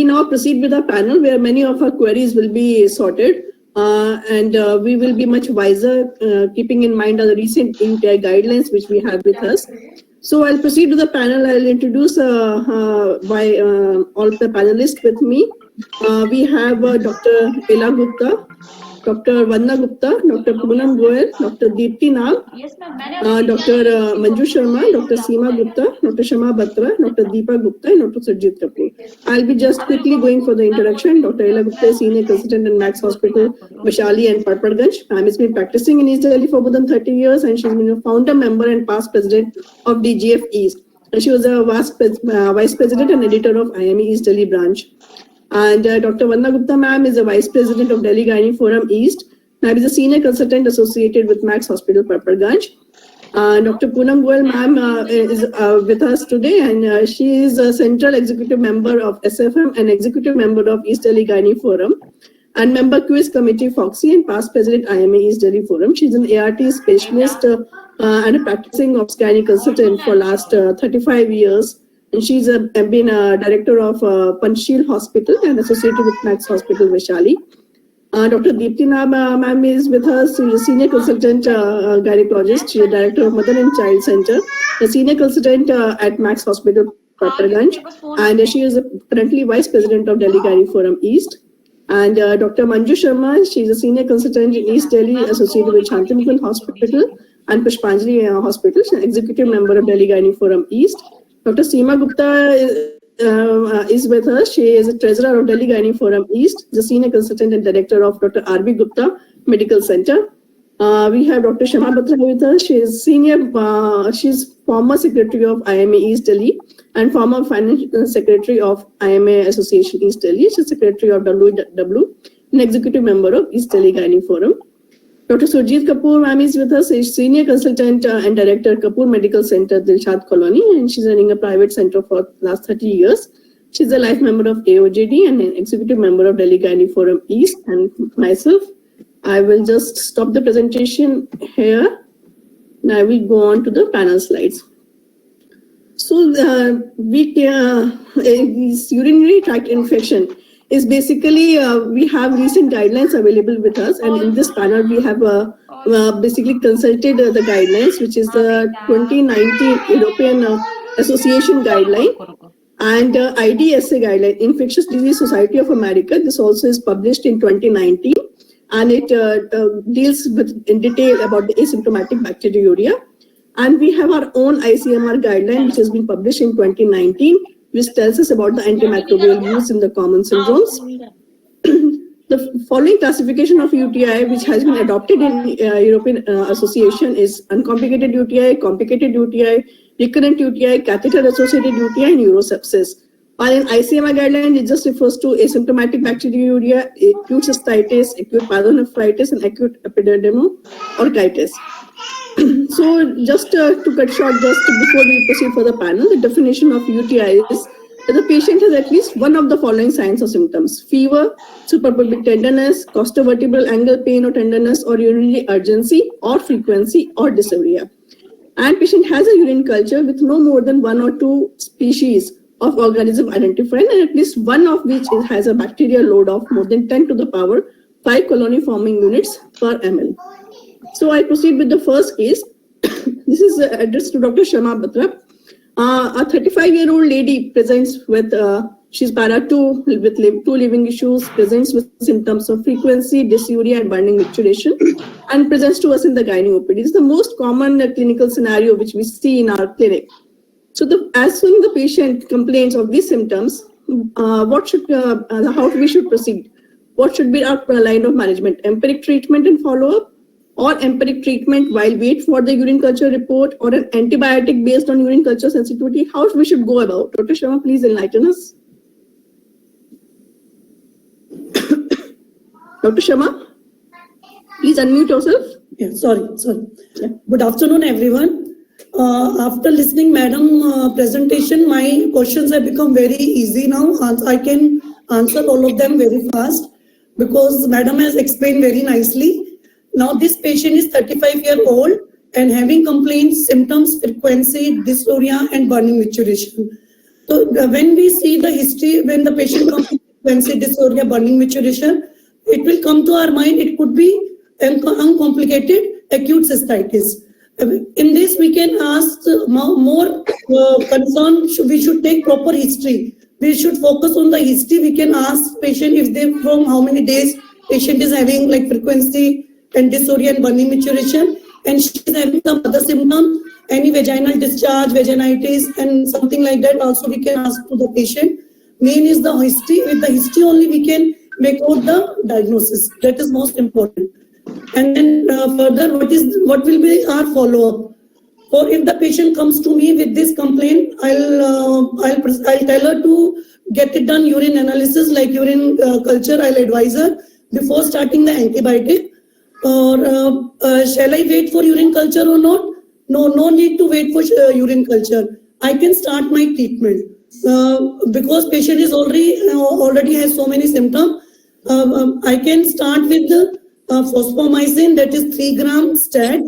we now proceed with our panel where many of our queries will be sorted. And we will be much wiser, keeping in mind the recent UTI guidelines which we have with us. So I'll proceed to the panel. I'll introduce all the panelists with me. We have Dr. Ila Gupta, Dr. Vandana Gupta, Dr. Poonam Goyal, Dr. Dipti Nabh, Dr. Manju Sharma, Dr. Seema Gupta, Dr. Shama Batra, Dr. Deepa Gupta, and Dr. Surjeet Kapoor. I'll be just quickly going for the introduction. Dr. Ila Gupta is Senior Consultant in Max Hospital, Vaishali and Parparganj. She's been practicing in East Delhi for more than 30 years, and she's been a founder member and past president of EDGF East. And she was a vice president and editor of IME East Delhi branch. And Dr. Vandana Gupta ma'am is the Vice President of Delhi Gynae Forum East. Ma'am is a Senior Consultant associated with Max Hospital, Parparganj. Dr. Poonam Goyal ma'am is with us today, and she is a Central Executive Member of SFM and Executive Member of East Delhi Gynae Forum and Member Quiz Committee FOXY and past President IMA East Delhi Forum. She's an ART specialist and a practicing obstetric consultant for last 35 years. And she's been a director of Panchsheel Hospital and associated with Max Hospital, Vaishali. Dr. Dipti Nabh ma'am is with us. She's a senior consultant gynecologist. She's a director of Mother and Child Center, a senior consultant at Max Hospital, Parparganj, and she is currently vice president of Delhi Gynae Forum East. And Dr. Manju Sharma, she's a senior consultant in East Delhi, associated with Antimicrobial Hospital and Pushpanjali Hospital, executive member of Delhi Gynae Forum East. Dr. Seema Gupta is with us. She is a treasurer of Delhi Gynae Forum East, the senior consultant and director of Dr. R.B. Gupta Medical Center. We have Dr. Shama Batra with us. She is she's former secretary of IMA East Delhi and former finance secretary of IMA Association East Delhi. She's secretary of WW and executive member of East Delhi Gynae Forum. Dr. Surjeet Kapoor ma'am is with us. She's senior consultant and director, Kapoor Medical Center, Dilshad Colony, and she's running a private center for last 30 years. She's a life member of AOJD and an executive member of Delhi Gynae Forum East. And myself, I will just stop the presentation here. Now I will go on to the panel slides. So this urinary tract infection is basically, we have recent guidelines available with us, and in this panel we have basically consulted the guidelines, which is the 2019 European Association guideline and IDSA guideline, Infectious Disease Society of America. This also is published in 2019, and it deals in detail about the asymptomatic bacteriuria. And we have our own ICMR guideline, which has been published in 2019, which tells us about the antimicrobial use in the common syndromes. The following classification of UTI, which has been adopted in European Association, is uncomplicated UTI, complicated UTI, recurrent UTI, catheter-associated UTI, and urosepsis. While in ICMR guideline, it just refers to asymptomatic bacteriuria, acute cystitis, acute pyelonephritis, and acute epidermolysis. So just to cut short, just before we proceed for the panel, the definition of UTI is that the patient has at least one of the following signs or symptoms: fever, suprapubic tenderness, costovertebral angle pain or tenderness, or urinary urgency or frequency or dysuria. And patient has a urine culture with no more than 1 or 2 species of organism identified, and at least one of which has a bacterial load of more than 10 to the power 5 colony forming units per ml. So I proceed with the first case. This is addressed to Dr. Shama Batra. A 35-year-old lady presents with, she's para 2 with 2 living issues, presents with symptoms of frequency, dysuria, and burning micturition, and presents to us in the gynae OPD. This is the most common clinical scenario which we see in our clinic. So as soon as the patient complains of these symptoms, how we should proceed? What should be our line of management? Empiric treatment and follow-up, or empiric treatment while wait for the urine culture report, or an antibiotic based on urine culture sensitivity? How we should go about? Dr. Sharma, please enlighten us. Dr. Sharma, please unmute yourself. Yeah, sorry. Yeah. Good afternoon, everyone. After listening Madam presentation, my questions have become very easy now. I can answer all of them very fast because Madam has explained very nicely. Now this patient is 35-year-old and having complaints, symptoms, frequency, dysuria, and burning micturition. So when we see the history, when the patient comes with frequency dysuria, burning maturation, it will come to our mind. It could be uncomplicated acute cystitis. In this, we can ask more concern. We should take proper history. We should focus on the history. We can ask patient if they from how many days patient is having like frequency and dysuria and burning maturation, and she is having some other symptoms, any vaginal discharge, vaginitis, and something like that. Also, we can ask to the patient. Main is the history. With the history only, we can make out the diagnosis. That is most important. And then further, what will be our follow-up? Or if the patient comes to me with this complaint, I'll tell her to get it done urine analysis like urine culture. I'll advise her before starting the antibiotic. Or shall I wait for urine culture or not? No need to wait for urine culture. I can start my treatment because patient is already has so many symptoms. I can start with the fosfomycin, that is 3 gram stat.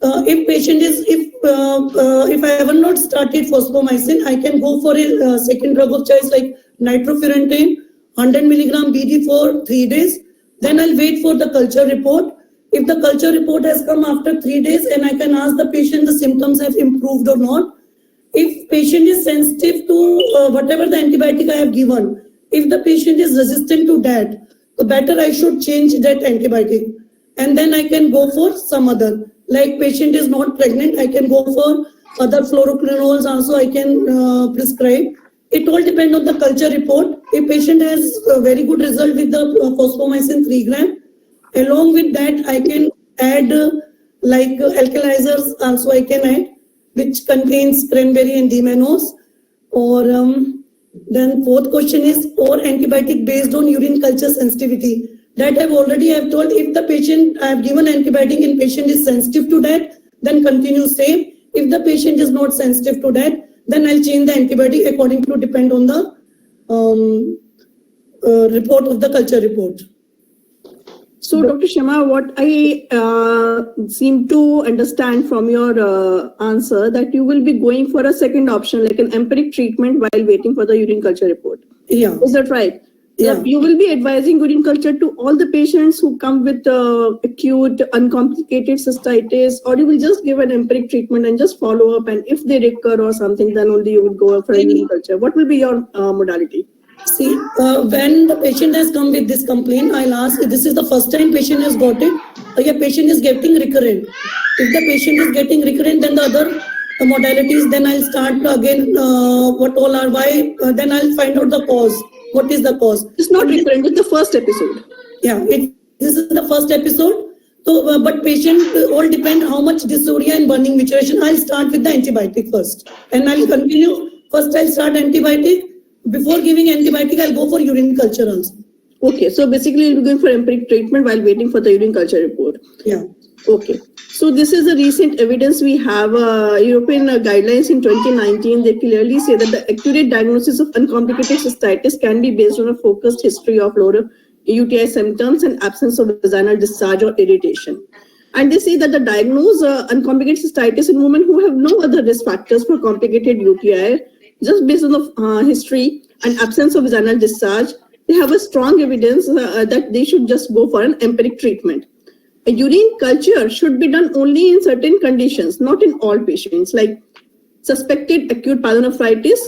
If patient is if I have not started fosfomycin, I can go for a second drug of choice like nitrofurantoin, 100 milligram BD for 3 days. Then I'll wait for the culture report. If the culture report has come after 3 days, and I can ask the patient the symptoms have improved or not. If patient is sensitive to whatever the antibiotic I have given, if the patient is resistant to that, the better I should change that antibiotic. And then I can go for some other. Like patient is not pregnant, I can go for other fluoroquinolones also I can prescribe. It all depends on the culture report. If patient has a very good result with the fosfomycin 3 gram, along with that I can add like alkalizers also I can add, which contains cranberry and D-mannose. Or then fourth question is or antibiotic based on urine culture sensitivity. That I've already told. If the patient, I have given antibiotic and patient is sensitive to that, then continue same. If the patient is not sensitive to that, then I'll change the antibiotic according to depend on the report of the culture report. So, Dr. Shama, what I seem to understand from your answer that you will be going for a second option, like an empiric treatment while waiting for the urine culture report. Yeah. Is that right? Yeah. You will be advising urine culture to all the patients who come with acute, uncomplicated cystitis, or you will just give an empiric treatment and just follow up, and if they recur or something, then only you will go for a urine culture. What will be your modality? See, when the patient has come with this complaint, I'll ask, this is the first time patient has got it, or your patient is getting recurrent. If the patient is getting recurrent, then the other modalities, then I'll start again what all are, why, then I'll find out the cause. What is the cause? It's not recurrent, it's the first episode. Yeah, this is the first episode. So, but patient all depend how much dysuria and burning maturation. I'll start with the antibiotic first, and I'll continue. First, I'll start antibiotic. Before giving antibiotic, I'll go for urine culture also. Okay, so basically you'll be going for empiric treatment while waiting for the urine culture report. Yeah. Okay. So this is the recent evidence we have. European guidelines in 2019, they clearly say that the accurate diagnosis of uncomplicated cystitis can be based on a focused history of lower UTI symptoms and absence of vaginal discharge or irritation. And they say that the diagnosed uncomplicated cystitis in women who have no other risk factors for complicated UTI, just based on the history and absence of vaginal discharge, they have a strong evidence that they should just go for an empiric treatment. A urine culture should be done only in certain conditions, not in all patients, like suspected acute pyelonephritis,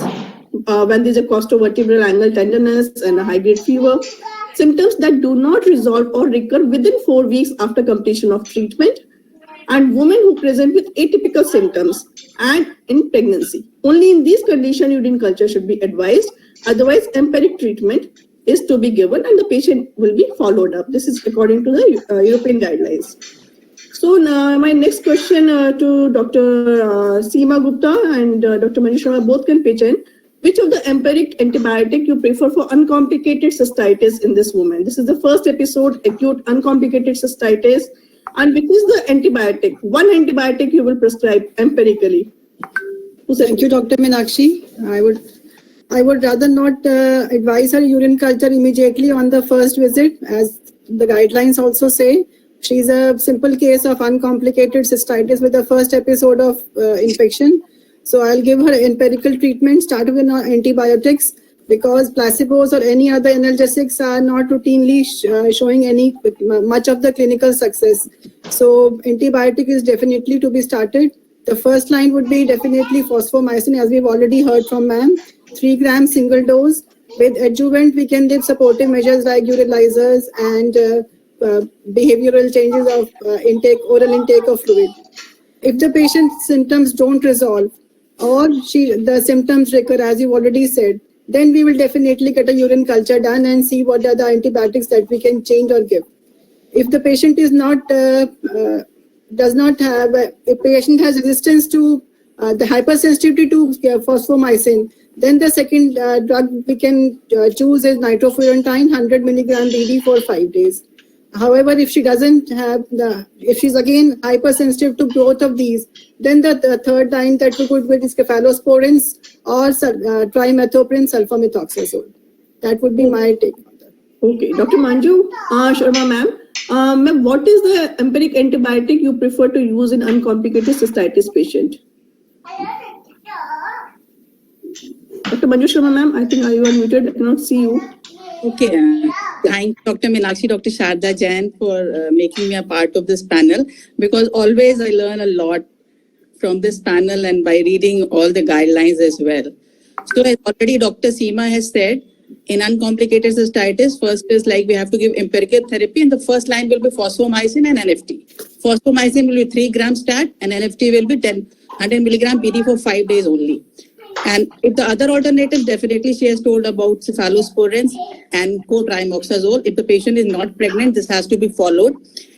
when there is a costovertebral angle tenderness and a high-grade fever, symptoms that do not resolve or recur within 4 weeks after completion of treatment, and women who present with atypical symptoms and in pregnancy. Only in these conditions, urine culture should be advised. Otherwise, empiric treatment is to be given and the patient will be followed up. This is according to the European guidelines. So now my next question to Dr. Seema Gupta and Dr. Manju Sharma both can pitch in. Which of the empiric antibiotic you prefer for uncomplicated cystitis in this woman? This is the first episode, acute uncomplicated cystitis. And which is the antibiotic? One antibiotic you will prescribe empirically. Thank you, Dr. Meenakshi. I would rather not advise her urine culture immediately on the first visit, as the guidelines also say. She's a simple case of uncomplicated cystitis with the first episode of infection. So I'll give her empirical treatment, start with antibiotics, because placebos or any other analgesics are not routinely showing any much of the clinical success. So antibiotic is definitely to be started. The first line would be definitely fosfomycin, as we've already heard from ma'am, 3 grams single dose. With adjuvant, we can give supportive measures like urolizers and behavioral changes of oral intake of fluid. If the patient's symptoms don't resolve or the symptoms recur, as you already said, then we will definitely get a urine culture done and see what are the antibiotics that we can change or give. If the patient is not does not have a patient has resistance to the hypersensitivity to fosfomycin, then the second drug we can choose is nitrofurantoin 100 milligram BD for 5 days. However, if she doesn't have if she's again hypersensitive to both of these, then the third line that we could with is cephalosporins or trimethoprim sulfamethoxazole. That would be my take on that. Okay, Dr. Manju Sharma ma'am. Ma'am, what is the empiric antibiotic you prefer to use in uncomplicated cystitis patient? Dr. Manju Sharma ma'am, I think you are muted. I cannot see you. Okay. Thank Dr. Meenakshi, Dr. Sharda Jain for making me a part of this panel, because always I learn a lot from this panel and by reading all the guidelines as well. So as already Dr. Seema has said, in uncomplicated cystitis, first is like we have to give empirical therapy, and the first line will be fosfomycin and NFT. Fosfomycin will be 3 grams stat and NFT will be 100 milligram BD for 5 days only. And if the other alternatives, definitely she has told about cephalosporins and cotrimoxazole. If the patient is not pregnant, this has to be followed.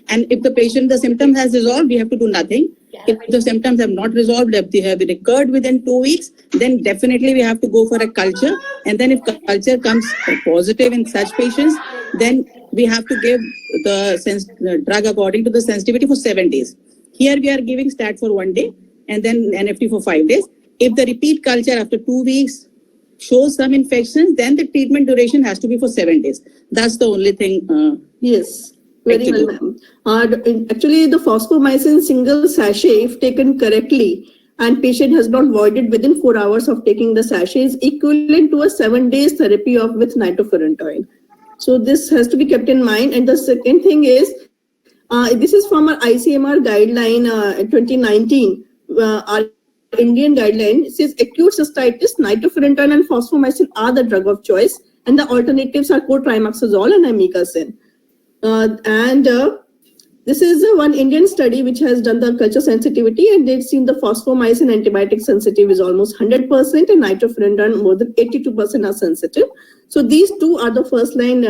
And if the symptom has resolved, we have to do nothing. If the symptoms have not resolved, if they have recurred within 2 weeks, then definitely we have to go for a culture. And then if culture comes positive in such patients, then we have to give the drug according to the sensitivity for 7 days. Here we are giving stat for 1 day and then NFT for 5 days. If the repeat culture after 2 weeks shows some infections, then the treatment duration has to be for 7 days. That's the only thing. Yes, very well, ma'am. Actually, the fosfomycin single sachet, if taken correctly, and patient has not voided within 4 hours of taking the sachet, is equivalent to a 7 days therapy with nitrofurantoin. So this has to be kept in mind. And the second thing is, this is from our ICMR guideline 2019. Our Indian guideline says acute cystitis, nitrofurantoin and fosfomycin are the drug of choice, and the alternatives are cotrimoxazole and amikacin. This is one Indian study which has done the culture sensitivity, and they've seen the fosfomycin antibiotic sensitive is almost 100%, and nitrofurantoin more than 82% are sensitive. So these two are the first line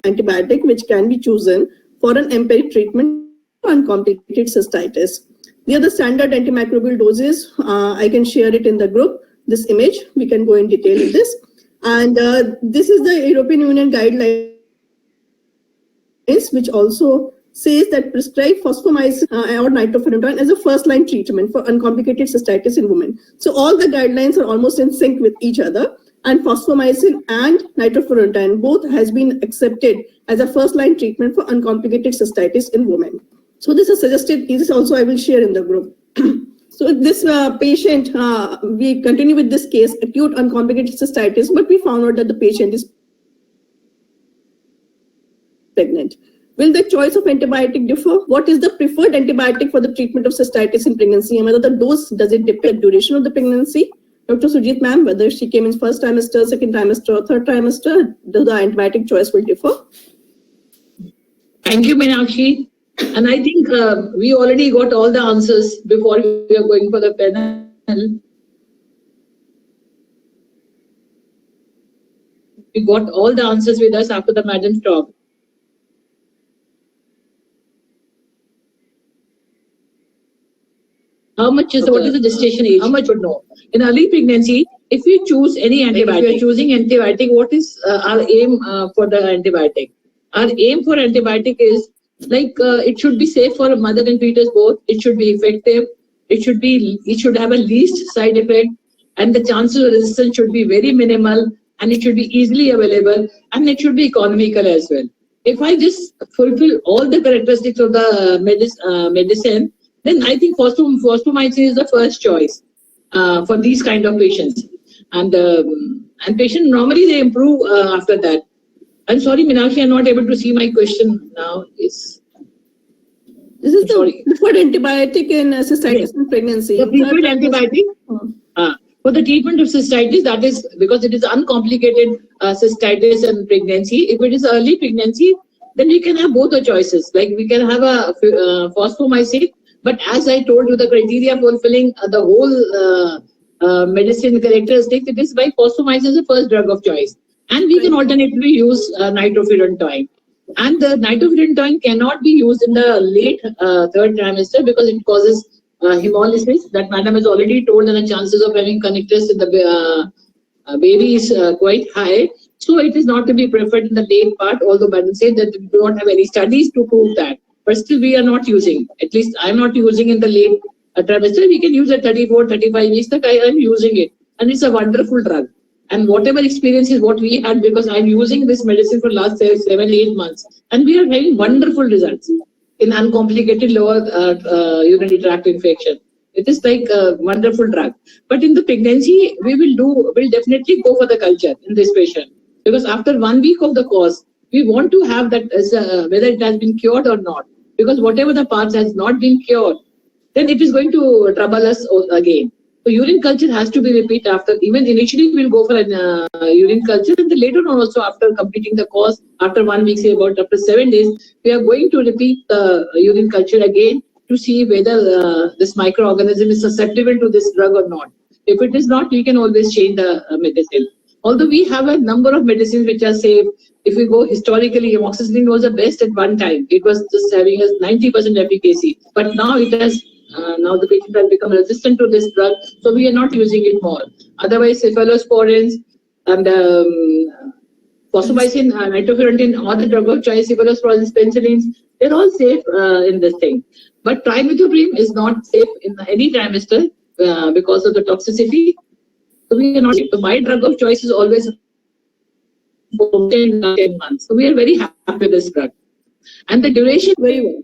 antibiotic which can be chosen for an empiric treatment for uncomplicated cystitis. The other standard antimicrobial doses, I can share it in the group, this image, we can go in detail in this. And this is the European Union guidelines, which also says that prescribe fosfomycin or nitrofurantoin as a first-line treatment for uncomplicated cystitis in women. So all the guidelines are almost in sync with each other, and fosfomycin and nitrofurantoin both has been accepted as a first-line treatment for uncomplicated cystitis in women. So this is suggested, this also I will share in the group. So this patient, we continue with this case, acute uncomplicated cystitis, but we found out that the patient is pregnant. Will the choice of antibiotic differ? What is the preferred antibiotic for the treatment of cystitis in pregnancy? And whether the dose, does it depend on duration of the pregnancy? Dr. Surjeet ma'am, whether she came in first trimester, second trimester, or third trimester, the antibiotic choice will differ? Thank you, Meenakshi. And I think we already got all the answers before we are going for the panel. We got all the answers with us after the madam's talk. What is the gestation age? How much would know? In early pregnancy, if you choose any antibiotic, if you are choosing antibiotic, what is our aim for the antibiotic? Our aim for antibiotic is it should be safe for a mother and fetus both. It should be effective. It should have a least side effect, and the chances of resistance should be very minimal, and it should be easily available, and it should be economical as well. If I just fulfill all the characteristics of the medicine, then I think fosfomycin is the first choice for these kind of patients. And patients normally they improve after that. I'm sorry, Meenakshi, I'm not able to see my question now. This is the preferred antibiotic in cystitis in pregnancy. The preferred antibiotic for the treatment of cystitis, that is because it is uncomplicated cystitis and pregnancy. If it is early pregnancy, then we can have both the choices. Like we can have a fosfomycin, but as I told you, the criteria fulfilling the whole medicine characteristics, it is by fosfomycin is the first drug of choice. And we can alternatively use nitrofurantoin. And the nitrofurantoin cannot be used in the late third trimester because it causes hemolysis. That madam has already told, and the chances of having connectors in the baby is quite high. So it is not to be preferred in the late part, although madam said that we do not have any studies to prove that. But still we are not using, at least I am not using in the late trimester. We can use at 34, 35 weeks that I am using it. And it's a wonderful drug. And whatever experience is what we had, because I'm using this medicine for last 7-8 months, and we are having wonderful results in uncomplicated lower urinary tract infection. It is like a wonderful drug. But in the pregnancy, we'll definitely go for the culture in this patient, because after 1 week of the course, we want to have that as whether it has been cured or not. Because whatever the parts has not been cured, then it is going to trouble us again. So urine culture has to be repeated after, even initially we'll go for an urine culture, and then later on also after completing the course, after 1 week, say about after 7 days, we are going to repeat the urine culture again to see whether this microorganism is susceptible to this drug or not. If it is not, we can always change the medicine. Although we have a number of medicines which are safe. If we go historically, amoxicillin was the best at one time. It was just having a 90% efficacy, but now it has now the patient has become resistant to this drug, so we are not using it more. Otherwise, cephalosporins and fosfomycin, nitrofurantoin, all the drug of choice, cephalosporins, penicillins, they're all safe in this thing. But trimethoprim is not safe in any trimester because of the toxicity. So we are not. So my drug of choice is always 10 months. So we are very happy with this drug, and the duration very well.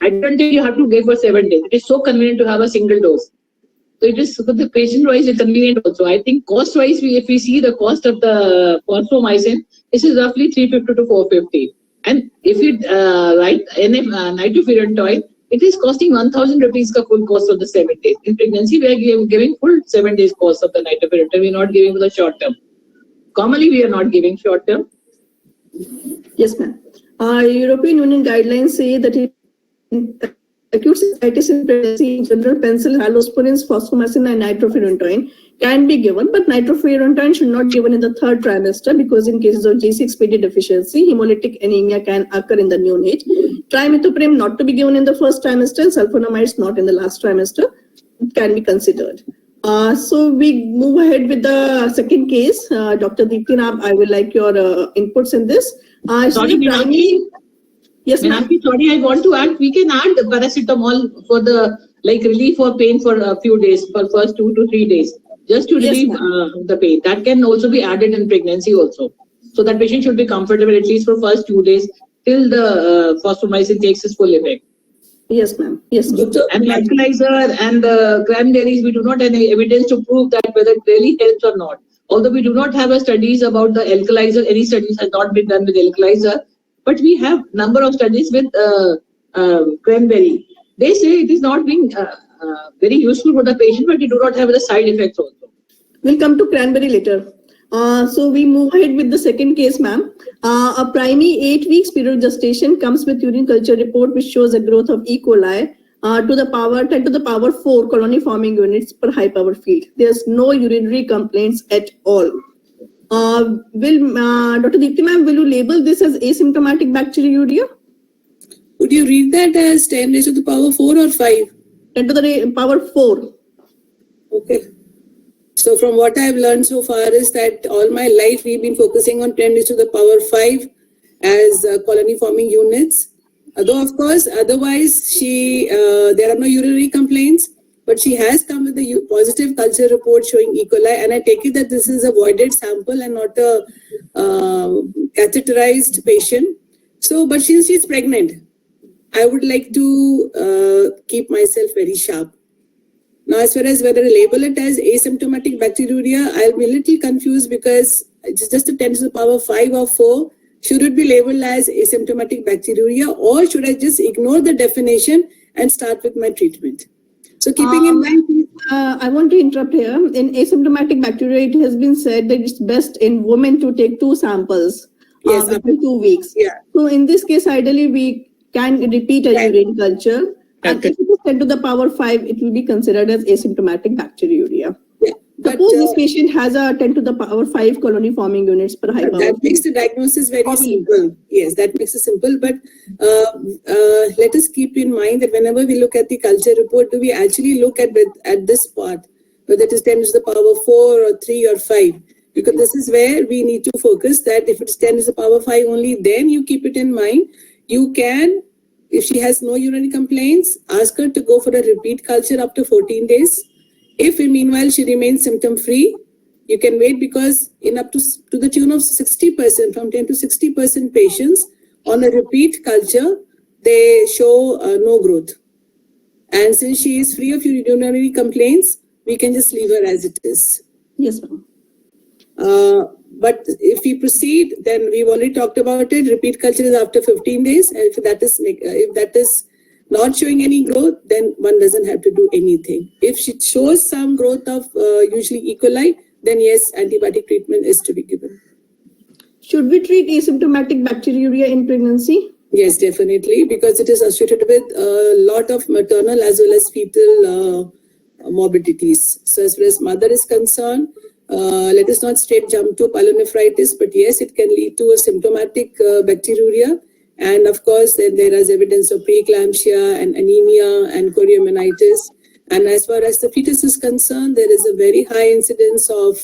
I don't think you have to give for 7 days. It is so convenient to have a single dose. So it is for the patient wise, it's convenient also. I think cost wise, if we see the cost of the fosfomycin, this is roughly 350 to 450. And if you write nitrofurantoin, it is costing 1,000 rupees ka full cost of the 7 days. In pregnancy, we are giving full 7 days cost of the nitrofurantoin. We are not giving for the short term. Commonly, we are not giving short term. Yes, ma'am. European Union guidelines say that acute cystitis in pregnancy, in general, penicillin, halosporins, fosfomycin, and nitrofurantoin can be given, but nitrofurantoin should not be given in the third trimester because in cases of G6PD deficiency, hemolytic anemia can occur in the neonate. Trimethoprim not to be given in the first trimester, and sulfonamides not in the last trimester can be considered. So we move ahead with the second case. Dr. Dipti Nabh, I would like your inputs in this. Sorry, Meenakshi. Yes, ma'am. Sorry, I want to add, we can add paracetamol for the relief or pain for a few days, for first 2 to 3 days, just to relieve the pain. That can also be added in pregnancy also. So that patient should be comfortable at least for first 2 days till the fosfomycin takes its full effect. Yes, ma'am. Yes, doctor. And alkalizer and cranberries, we do not have any evidence to prove that whether it really helps or not. Although we do not have studies about the alkalizer, any studies have not been done with alkalizer. But we have number of studies with cranberry. They say it is not being very useful for the patient, but it do not have the side effects also. We'll come to cranberry later. So we move ahead with the second case, ma'am. A primary 8 weeks period gestation comes with urine culture report which shows a growth of E. coli to the power 10 to the power 4 colony forming units per high power field. There's no urinary complaints at all. Dr. Deepti ma'am, will you label this as asymptomatic bacteriuria? Would you read that as 10 raised to the power 4 or 5? 10 to the power 4. Okay. So from what I've learned so far is that all my life we've been focusing on 10 raised to the power 5 as colony forming units. Although of course, otherwise there are no urinary complaints. But she has come with a positive culture report showing E. coli, and I take it that this is a voided sample and not a catheterized patient. So, but she's pregnant. I would like to keep myself very sharp. Now, as far as whether to label it as asymptomatic bacteriuria, I'll be a little confused because it's just a 10 to the power 5 or 4. Should it be labeled as asymptomatic bacteriuria, or should I just ignore the definition and start with my treatment? So keeping in mind... I want to interrupt here. In asymptomatic bacteria, it has been said that it's best in women to take 2 samples within 2 weeks. Yeah. So in this case, ideally, we can repeat a urine culture. And if it is 10 to the power 5, it will be considered as asymptomatic bacteriuria. Yeah. Suppose this patient has a 10 to the power 5 colony forming units per high power. That makes the diagnosis very simple. Yes, that makes it simple. But let us keep in mind that whenever we look at the culture report, do we actually look at this part, whether it is 10 to the power 4 or 3 or 5? Because this is where we need to focus, that if it's 10 to the power 5 only, then you keep it in mind. You can, if she has no urinary complaints, ask her to go for a repeat culture after 14 days. If in meanwhile she remains symptom-free, you can wait, because in up to the tune of 60%, from 10 to 60% patients on a repeat culture, they show no growth. And since she is free of urinary complaints, we can just leave her as it is. Yes, ma'am. But if we proceed, then we've already talked about it. Repeat culture is after 15 days. And if that is not showing any growth, then one doesn't have to do anything. If she shows some growth of usually E. coli, then yes, antibiotic treatment is to be given. Should we treat asymptomatic bacteriuria in pregnancy? Yes, definitely, because it is associated with a lot of maternal as well as fetal morbidities. So as far as mother is concerned, let us not straight jump to pyelonephritis, but yes, it can lead to a symptomatic bacteriuria. And of course, then there is evidence of preeclampsia and anemia and chorioamnitis. And as far as the fetus is concerned, there is a very high incidence of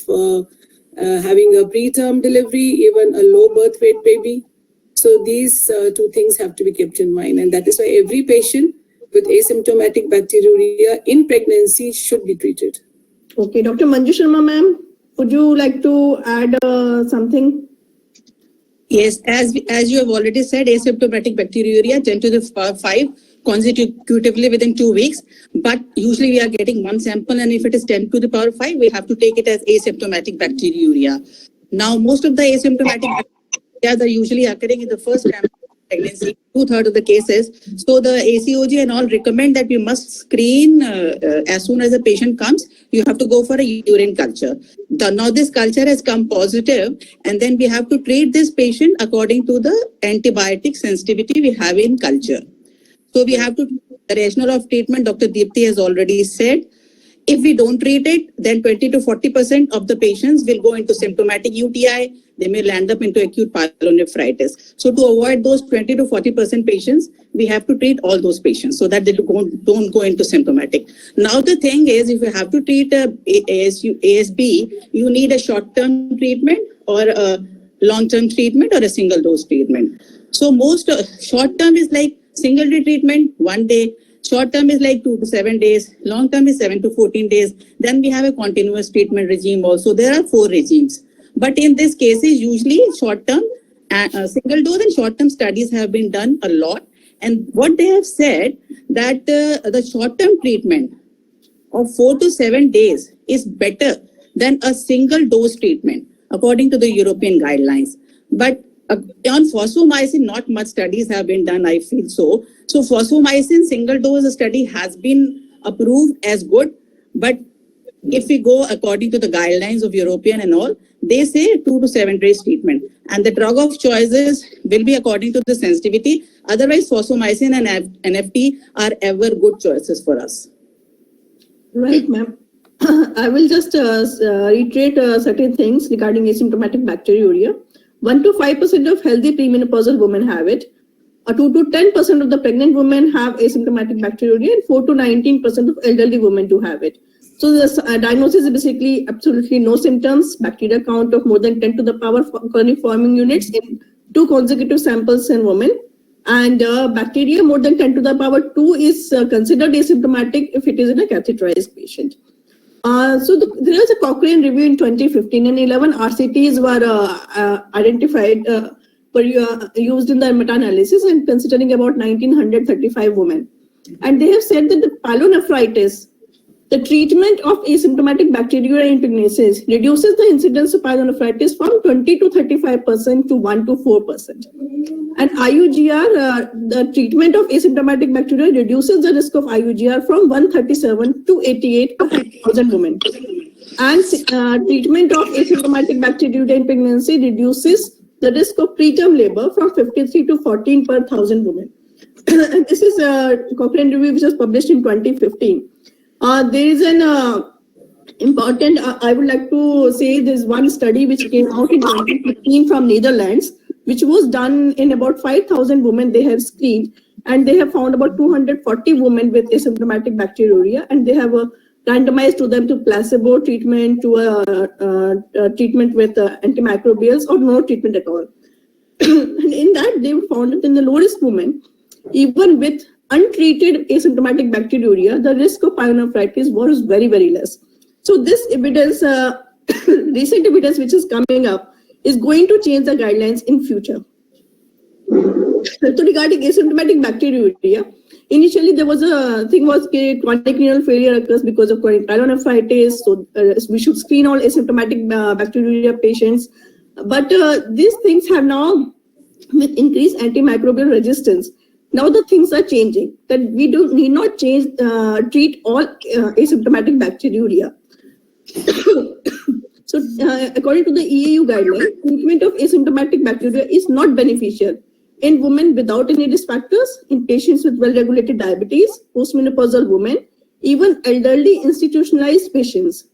having a preterm delivery, even a low birth weight baby. So these 2 things have to be kept in mind. And that is why every patient with asymptomatic bacteriuria in pregnancy should be treated. Okay, Dr. Manju Sharma, ma'am, would you like to add something? Yes, as you have already said, asymptomatic bacteriuria 10 to the power 5 consecutively within 2 weeks. But usually we are getting 1 sample, and if it is 10 to the power 5, we have to take it as asymptomatic bacteriuria. Now, most of the asymptomatic bacteria are usually occurring in the first trimester of pregnancy, 2/3 of the cases. So the ACOG and all recommend that we must screen as soon as the patient comes. You have to go for a urine culture. Now this culture has come positive, and then we have to treat this patient according to the antibiotic sensitivity we have in culture. So we have to, the rationale of treatment, Dr. Deepti has already said. If we don't treat it, then 20 to 40% of the patients will go into symptomatic UTI. They may land up into acute pyelonephritis. So to avoid those 20 to 40% patients, we have to treat all those patients so that they don't go into symptomatic. Now the thing is, if you have to treat ASB, you need a short-term treatment or a long-term treatment or a single-dose treatment. So most short-term is like single-day treatment, 1 day. Short-term is like 2 to 7 days. Long-term is 7 to 14 days. Then we have a continuous treatment regime also. There are 4 regimes. But in this case, usually short-term, single dose and short-term studies have been done a lot. And what they have said that the short-term treatment of 4 to 7 days is better than a single dose treatment, according to the European guidelines. But on fosfomycin, not much studies have been done, I feel so. So fosfomycin single dose study has been approved as good. But if we go according to the guidelines of European and all, they say 2 to 7 days treatment. And the drug of choices will be according to the sensitivity. Otherwise, fosfomycin and NFT are ever good choices for us. Right, ma'am. I will just reiterate certain things regarding asymptomatic bacteriuria. 1 to 5% of healthy premenopausal women have it. 2 to 10% of the pregnant women have asymptomatic bacteriuria, and 4 to 19% of elderly women do have it. So the diagnosis is basically absolutely no symptoms, bacteria count of more than 10 to the power colony forming units in 2 consecutive samples in women. And bacteria more than 10 to the power 2 is considered asymptomatic if it is in a catheterized patient. There was a Cochrane review in 2015, and 11 RCTs were identified were used in the meta-analysis and considering about 1935 women. And they have said that the pyelonephritis, the treatment of asymptomatic bacteriuria in pregnancies, reduces the incidence of pyelonephritis from 20 to 35% to 1 to 4%. And IUGR, the treatment of asymptomatic bacteria reduces the risk of IUGR from 137 to 88 per 1,000 women. And treatment of asymptomatic bacteriuria in pregnancy reduces the risk of preterm labor from 53 to 14 per 1,000 women. And this is a Cochrane review which was published in 2015. There is an important, I would like to say there's one study which came out in 2015 from Netherlands, which was done in about 5,000 women they have screened, and they have found about 240 women with asymptomatic bacteriuria, and they have randomized to them to placebo treatment, to a treatment with antimicrobials, or no treatment at all. And in that, they found that in the low risk women, even with untreated asymptomatic bacteriuria, the risk of pyelonephritis was very, very less. So this evidence, recent evidence which is coming up, is going to change the guidelines in future. So regarding asymptomatic bacteriuria, initially there was a thing was chronic renal failure occurs because of chronic pyelonephritis. So we should screen all asymptomatic bacteriuria patients. But these things have now, with increased antimicrobial resistance, now the things are changing, that we need not treat all asymptomatic bacteriuria. So according to the EAU guideline, treatment of asymptomatic bacteria is not beneficial in women without any risk factors, in patients with well-regulated diabetes, postmenopausal women, even elderly institutionalized patients,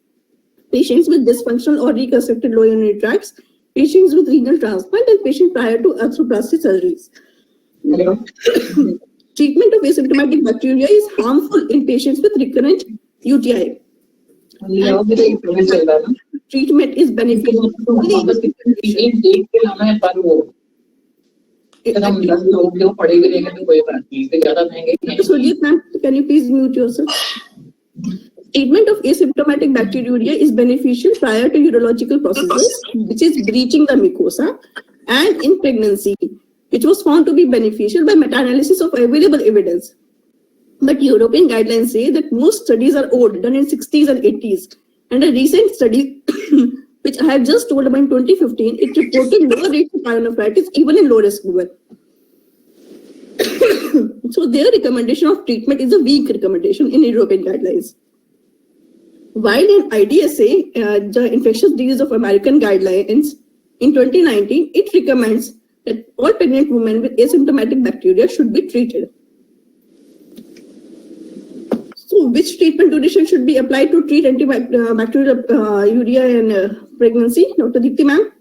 patients with dysfunctional or reconstructed lower urinary tracts, patients with renal transplant, and patients prior to arthroplasty surgeries. Treatment of asymptomatic bacteria is harmful in patients with recurrent UTI. Treatment is beneficial. Surjeet ma'am, can you please mute yourself? Treatment of asymptomatic bacteriuria is beneficial prior to urological processes, which is breaching the mucosa, and in pregnancy, which was found to be beneficial by meta-analysis of available evidence. But European guidelines say that most studies are old, done in 60s and 80s. And a recent study, which I have just told about in 2015, it reported lower rates of pyelonephritis even in low-risk women. So their recommendation of treatment is a weak recommendation in European guidelines. While in IDSA, the Infectious Disease of American Guidelines, in 2019, it recommends that all pregnant women with asymptomatic bacteria should be treated. So which treatment duration should be applied to treat antibacteriuria in pregnancy? Dr. Dipti ma'am?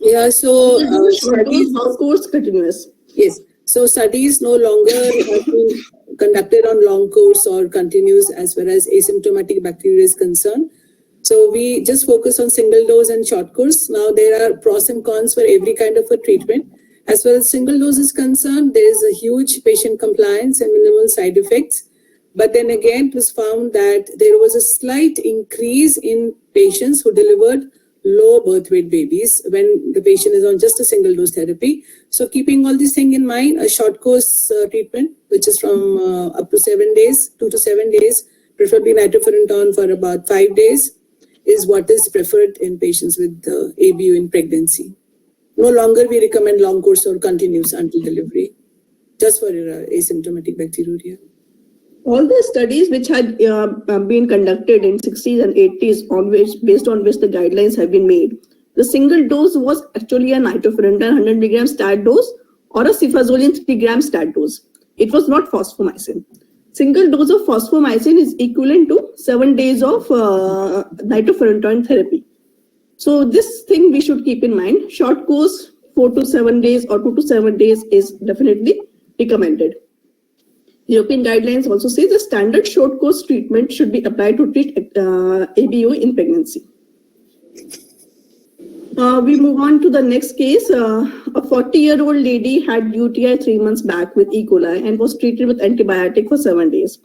Yeah, so studies, of course, continuous. Yes, so studies no longer have been conducted on long course or continuous as far as asymptomatic bacteria is concerned. So we just focus on single dose and short course. Now there are pros and cons for every kind of a treatment. As far as single dose is concerned, there is a huge patient compliance and minimal side effects. But then again, it was found that there was a slight increase in patients who delivered low birth weight babies when the patient is on just a single dose therapy. So keeping all these things in mind, a short course treatment, which is from up to 7 days, 2 to 7 days, preferably nitrofurantoin for about 5 days, is what is preferred in patients with ABU in pregnancy. No longer we recommend long course or continuous until delivery, just for asymptomatic bacteriuria. All the studies which had been conducted in 60s and 80s, on which, based on which the guidelines have been made, the single dose was actually a nitrofurantoin 100 mg stat dose or a cefazolin 3 gram stat dose. It was not fosfomycin. Single dose of fosfomycin is equivalent to 7 days of nitrofurantoin therapy. So this thing we should keep in mind. Short course 4 to 7 days or 2 to 7 days is definitely recommended. European guidelines also say the standard short course treatment should be applied to treat ABU in pregnancy. We move on to the next case. A 40-year-old lady had UTI 3 months back with E. coli and was treated with antibiotic for 7 days.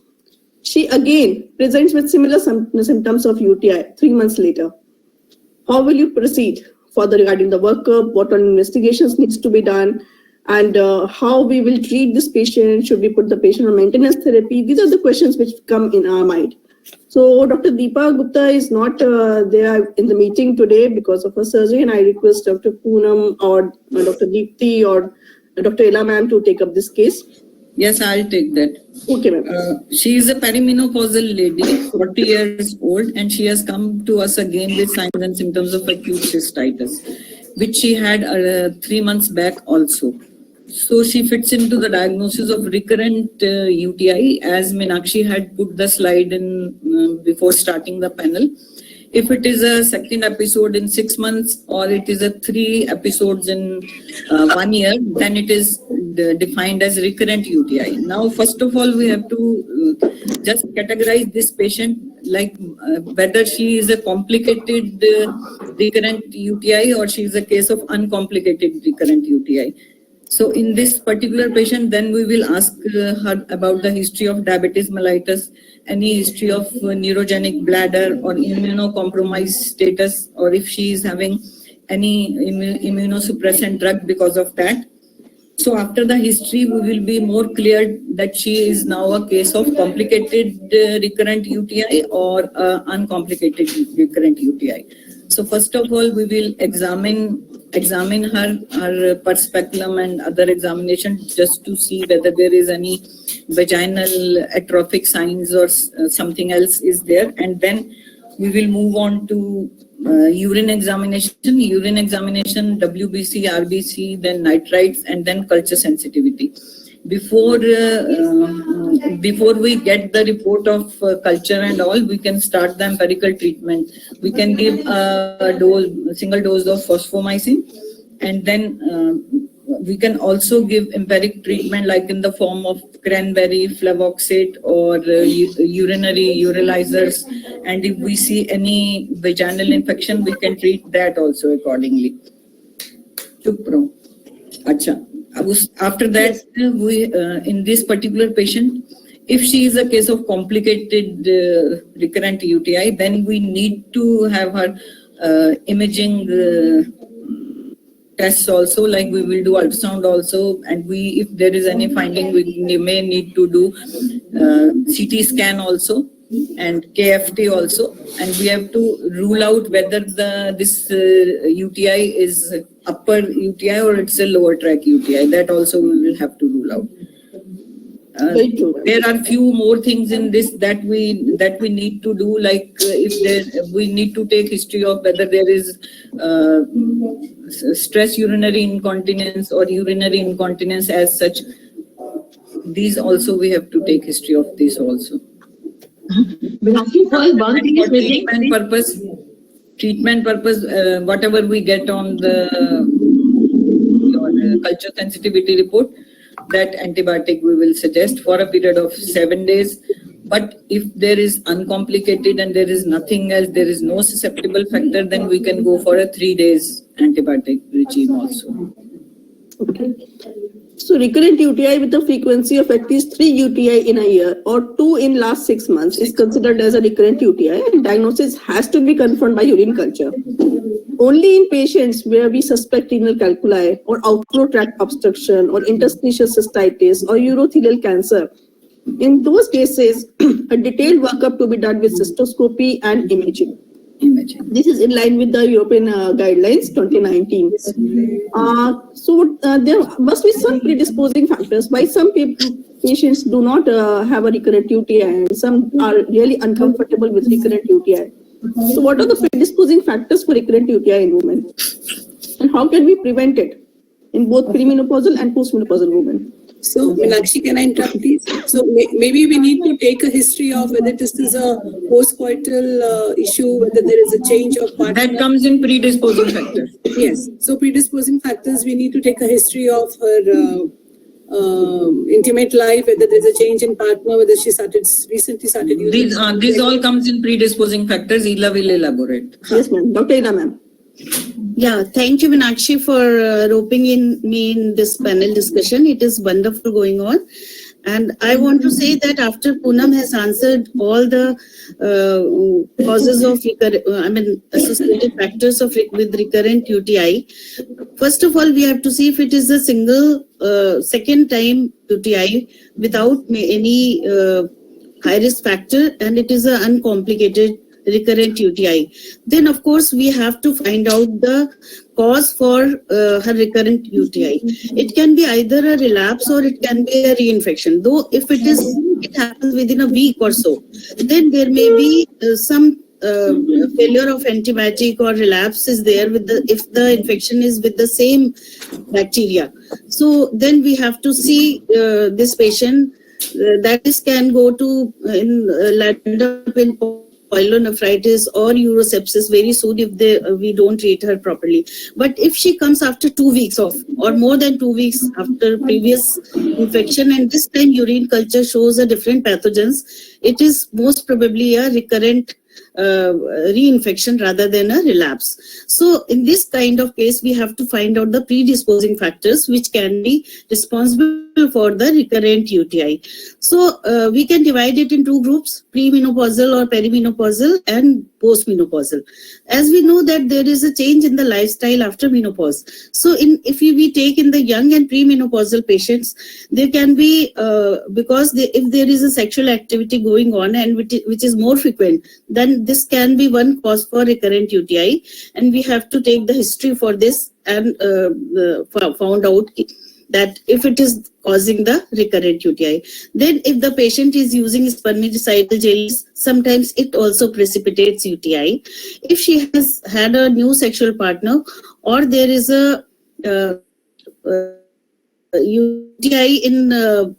She again presents with similar symptoms of UTI 3 months later. How will you proceed? further regarding the workup, what all investigations needs to be done, and how we will treat this patient. Should we put the patient on maintenance therapy? These are the questions which come in our mind. So Dr. Deepa Gupta is not there in the meeting today because of her surgery, and I request Dr. Poonam or Dr. Dipti or Dr. Ila ma'am to take up this case. Yes, I'll take that. Okay, ma'am. She is a perimenopausal lady, 40 years old, and she has come to us again with signs and symptoms of acute cystitis, which she had 3 months back also. So she fits into the diagnosis of recurrent UTI, as Meenakshi had put the slide in before starting the panel. If it is a second episode in 6 months or it is a 3 episodes in 1 year, then it is defined as recurrent UTI. Now, first of all, we have to just categorize this patient like whether she is a complicated recurrent UTI or she is a case of uncomplicated recurrent UTI. So in this particular patient, then we will ask her about the history of diabetes mellitus, any history of neurogenic bladder or immunocompromised status, or if she is having any immunosuppressant drug because of that. So after the history, we will be more clear that she is now a case of complicated recurrent UTI or uncomplicated recurrent UTI. So first of all, we will examine her pulse speculum and other examinations just to see whether there is any vaginal atrophic signs or something else is there, and then we will move on to urine examination, WBC, RBC, then nitrites, and then culture sensitivity. Before we get the report of culture and all, we can start the empirical treatment. We can give a single dose of fosfomycin, and then we can also give empiric treatment like in the form of cranberry, flavoxate, or urinary urolizers. And if we see any vaginal infection, we can treat that also accordingly. Chupro. Acha. After that, we in this particular patient, if she is a case of complicated recurrent UTI, then we need to have her imaging tests also, like we will do ultrasound also, and if there is any finding, we may need to do CT scan also and KFT also, and we have to rule out whether this UTI is upper UTI or it's a lower tract UTI. That also we will have to rule out. There are few more things in this that we need to do, like we need to take history of whether there is stress urinary incontinence or urinary incontinence as such. These also we have to take history of this also. Treatment purpose, whatever we get on the culture sensitivity report, that antibiotic we will suggest for a period of 7 days. But if there is uncomplicated and there is nothing else, there is no susceptible factor, then we can go for a 3 days antibiotic regime also. Okay. So recurrent UTI with a frequency of at least 3 UTI in a year or 2 in last 6 months is considered as a recurrent UTI, and diagnosis has to be confirmed by urine culture. Only in patients where we suspect renal calculi or outflow tract obstruction or interstitial cystitis or urothelial cancer, in those cases, a detailed workup to be done with cystoscopy and imaging. This is in line with the European guidelines 2019. So there must be some predisposing factors why some patients do not have a recurrent UTI and some are really uncomfortable with recurrent UTI. So what are the predisposing factors for recurrent UTI in women? And how can we prevent it in both perimenopausal and postmenopausal women? So, Meenakshi, can I interrupt please? So, maybe we need to take a history of whether this is a postcoital issue, whether there is a change of partner. That comes in predisposing factors. Yes. So, predisposing factors, we need to take a history of her intimate life, whether there's a change in partner, whether she recently started using. These all comes in predisposing factors. Ila will elaborate. Yes, ma'am. Dr. Ila, ma'am. Yeah, thank you, Meenakshi, for roping in me in this panel discussion. It is wonderful going on. And I want to say that after Poonam has answered all the causes of associated factors of with recurrent UTI, first of all, we have to see if it is a single second time UTI without any high risk factor, and it is an uncomplicated recurrent UTI. Then, of course, we have to find out the cause for her recurrent UTI. It can be either a relapse or it can be a reinfection. Though if it happens within a week or so, then there may be some failure of antibiotic or relapse is there if the infection is with the same bacteria. So then we have to see this patient. That is can go to land up in pyelonephritis or urosepsis very soon if we don't treat her properly. But if she comes after 2 weeks or more than 2 weeks after previous infection, and this time urine culture shows a different pathogens, it is most probably a recurrent reinfection rather than a relapse. So in this kind of case, we have to find out the predisposing factors which can be responsible for the recurrent UTI. So we can divide it in two groups, premenopausal or perimenopausal and postmenopausal. As we know that there is a change in the lifestyle after menopause. So if we take in the young and premenopausal patients, there can be, because if there is a sexual activity going on and which is more frequent, then this can be one cause for recurrent UTI. And we have to take the history for this and found out that if it is causing the recurrent UTI. Then if the patient is using spermicidal jellies, sometimes it also precipitates UTI. If she has had a new sexual partner or there is a UTI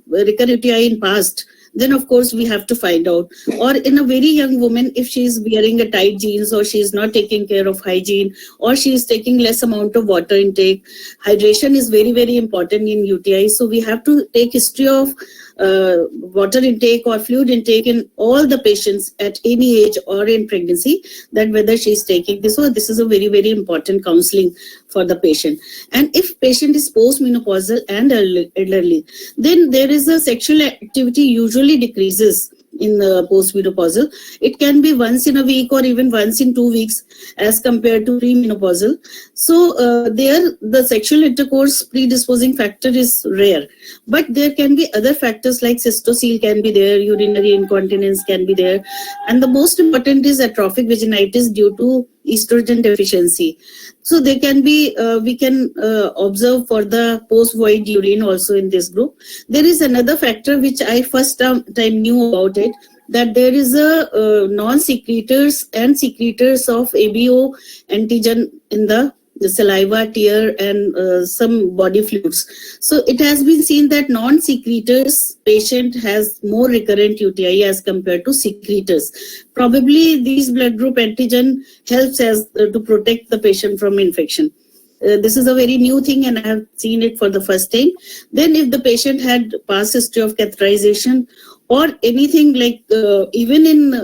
recurrent UTI in past, then of course we have to find out. Or in a very young woman, if she is wearing a tight jeans or she is not taking care of hygiene or she is taking less amount of water intake, hydration is very, very important in UTI. So we have to take history of water intake or fluid intake in all the patients at any age or in pregnancy, that whether she is taking this or this is a very, very important counseling for the patient. And if patient is postmenopausal and elderly, then there is a sexual activity usually decreases in postmenopausal. It can be once in a week or even once in 2 weeks as compared to premenopausal. So there the sexual intercourse predisposing factor is rare, but there can be other factors like cystocele can be there, urinary incontinence can be there, and the most important is atrophic vaginitis due to estrogen deficiency. So they can be, we can observe for the post-void urine also in this group. There is another factor which I first time knew about it, that there is a non-secretors and secretors of ABO antigen in the saliva, tear and some body fluids. So it has been seen that non-secretors patient has more recurrent UTI as compared to secretors. Probably these blood group antigen helps as to protect the patient from infection. This is a very new thing and I have seen it for the first time. Then if the patient had past history of catheterization or anything like even in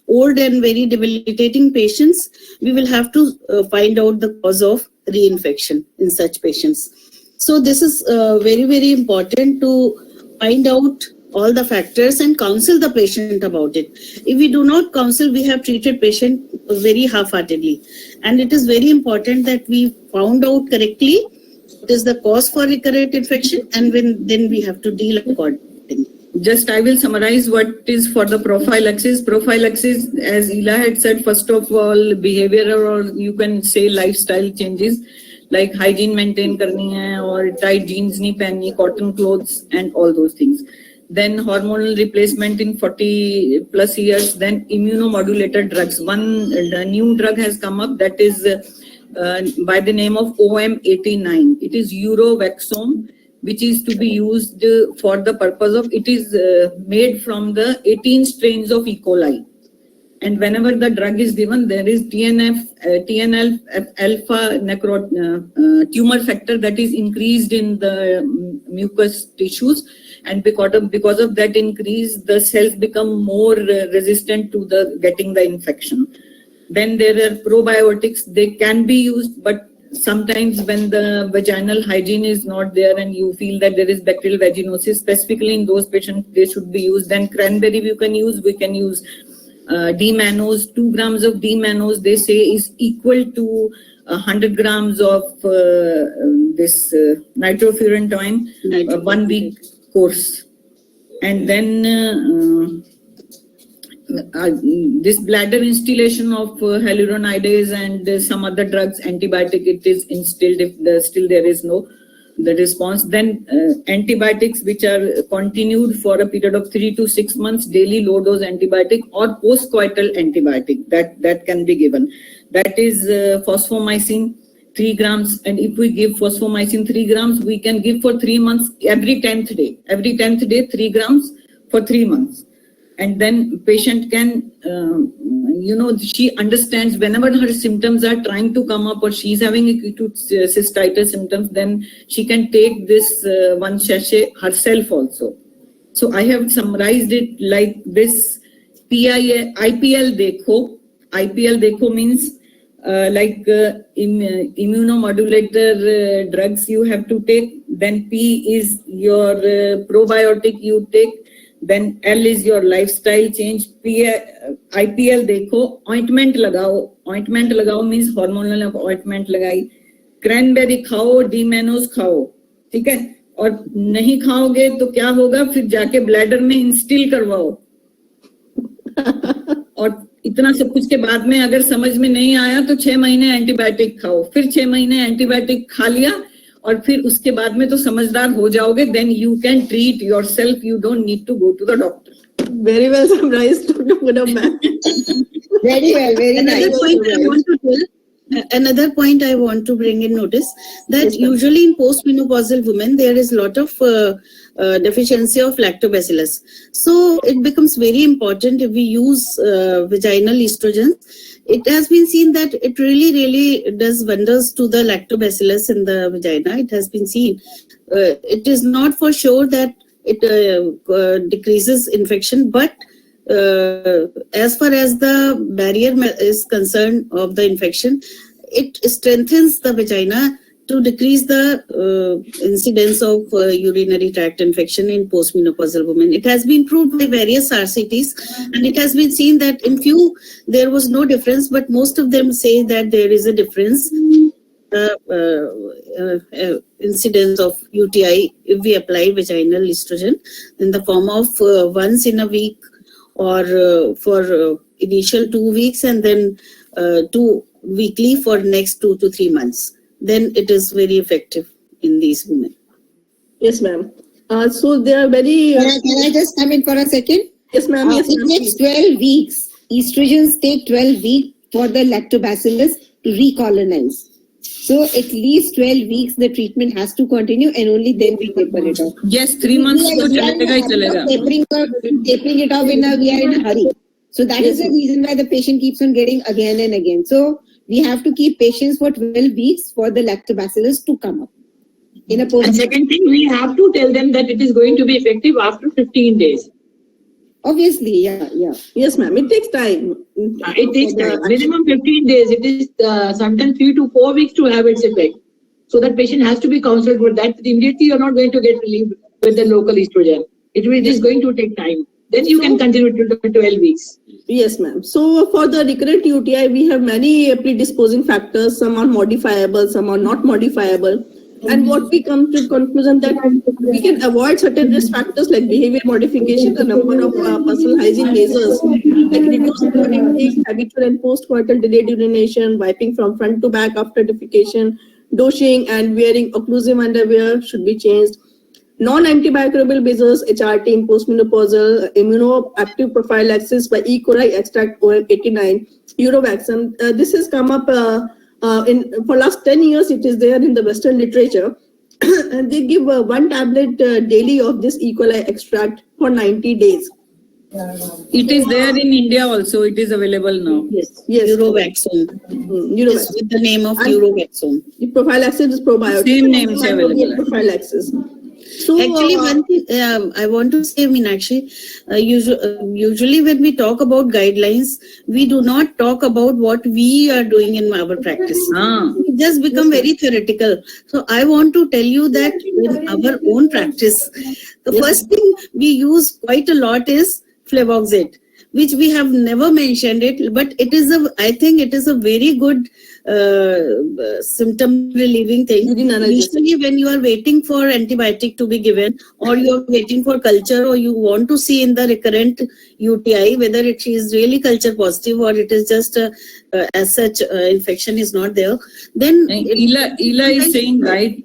old and very debilitating patients, we will have to find out the cause of reinfection in such patients. So this is very, very important to find out all the factors and counsel the patient about it. If we do not counsel, we have treated patient very half-heartedly. And it is very important that we found out correctly what is the cause for recurrent infection and then we have to deal accordingly. Just I will summarize what is for the prophylaxis. Prophylaxis, as Ila had said, first of all, behavioral or you can say lifestyle changes like hygiene maintain karni hai or tight jeans nahi pehni, cotton clothes and all those things. Then hormonal replacement in 40 plus years, then immunomodulator drugs. One new drug has come up that is by the name of OM89. It is Urovexome, which is to be used for the purpose of, it is made from the 18 strains of E. coli. And whenever the drug is given, there is TNF alpha tumor factor that is increased in the mucous tissues. And because of that increase, the cells become more resistant to getting the infection. Then there are probiotics, they can be used, but sometimes when the vaginal hygiene is not there and you feel that there is bacterial vaginosis, specifically in those patients, they should be used. Then cranberry we can use D-mannose. 2 grams of D-mannose, they say, is equal to 100 grams of this nitrofurantoin, 1 week course. And then this bladder instillation of hyaluronidase and some other drugs, antibiotic, it is instilled if still there is no the response. Then antibiotics which are continued for a period of 3 to 6 months, daily low dose antibiotic or post-coital antibiotic that can be given. That is fosfomycin 3 grams. And if we give fosfomycin 3 grams, we can give for 3 months every 10th day. Every 10th day, 3 grams for 3 months. And then patient can, she understands whenever her symptoms are trying to come up or she's having acute cystitis symptoms, then she can take this 1 sachet herself also. So I have summarized it like this. IPL Dekho. IPL Dekho means like immunomodulator drugs you have to take. Then P is your probiotic you take. Then L is your lifestyle change. IPL देखो, ointment लगाओ. Ointment लगाओ means hormonal ointment लगाई. Cranberry खाओ, D-mannose खाओ, ठीक है? और नहीं खाओगे तो क्या होगा? फिर जाके ब्लैडर में इंस्टिल करवाओ. और इतना सब कुछ के बाद में अगर समझ में नहीं आया तो 6 महीने एंटीबायोटिक खाओ. फिर 6 महीने एंटीबायोटिक खा लिया और फिर उसके बाद में तो समझदार हो जाओगे. Then you can treat yourself. You don't need to go to the doctor. Very well summarized, Dr. Poonam ma'am. Very well, very nice. Another point I want to bring in notice that usually in postmenopausal women there is a lot of deficiency of lactobacillus. So it becomes very important if we use vaginal estrogen. It has been seen that it really does wonders to the lactobacillus in the vagina. It has been seen. It is not for sure that it decreases infection, but as far as the barrier is concerned of the infection, it strengthens the vagina to decrease the incidence of urinary tract infection in postmenopausal women. It has been proved by various RCTs, and it has been seen that in few there was no difference, but most of them say that there is a difference incidence of UTI if we apply vaginal estrogen in the form of once in a week or for initial 2 weeks and then 2 weekly for next 2 to 3 months. Then it is very effective in these women. Yes, ma'am. So they are very... Can I just come in for a second? Yes, ma'am. Yes, it takes 12 weeks. Estrogens take 12 weeks for the lactobacillus to recolonize. So at least 12 weeks the treatment has to continue and only then we taper it off. Yes, 3 months. Tapering it off we are in a hurry. So that is the reason why the patient keeps on getting again and again. So we have to keep patience for 12 weeks for the lactobacillus to come up. And second thing, we have to tell them that it is going to be effective after 15 days. Obviously, yeah. Yes, ma'am. It takes time. It takes time. Minimum 15 days. It is sometimes 3 to 4 weeks to have its effect. So that patient has to be counseled for that. Immediately, you are not going to get relief with the local estrogen. It is going to take time. Then you can continue to 12 weeks. Yes, ma'am. So for the recurrent UTI, we have many predisposing factors. Some are modifiable, some are not modifiable. And what we come to conclusion that we can avoid certain risk factors like behavior modification, the number of personal hygiene measures, like reduced fluid intake, habitual and post-coital delayed urination, wiping from front to back after defecation, douching and wearing occlusive underwear should be changed. Non-antimicrobial measures, HRT in postmenopausal, immunoactive prophylaxis by E. coli extract OM89, Eurovaccine. This has come up for last 10 years. It is there in the Western literature, and they give 1 tablet daily of this E. coli extract for 90 days. It is there in India also. It is available now. Yes. Eurovaccine. Yes, with the name of Eurovaccine. The prophylaxis is probiotic. Same name is available. Prophylaxis. So, actually, one thing I want to say, Meenakshi, usually when we talk about guidelines, we do not talk about what we are doing in our practice. just become very theoretical. So I want to tell you that in our own practice, the first thing we use quite a lot is Flavoxate, which we have never mentioned it, but it is I think it is a very good symptom relieving thing. Usually when you are waiting for antibiotic to be given, or you are waiting for culture, or you want to see in the recurrent UTI whether it is really culture positive or it is just as such infection is not there, then Ila is saying right.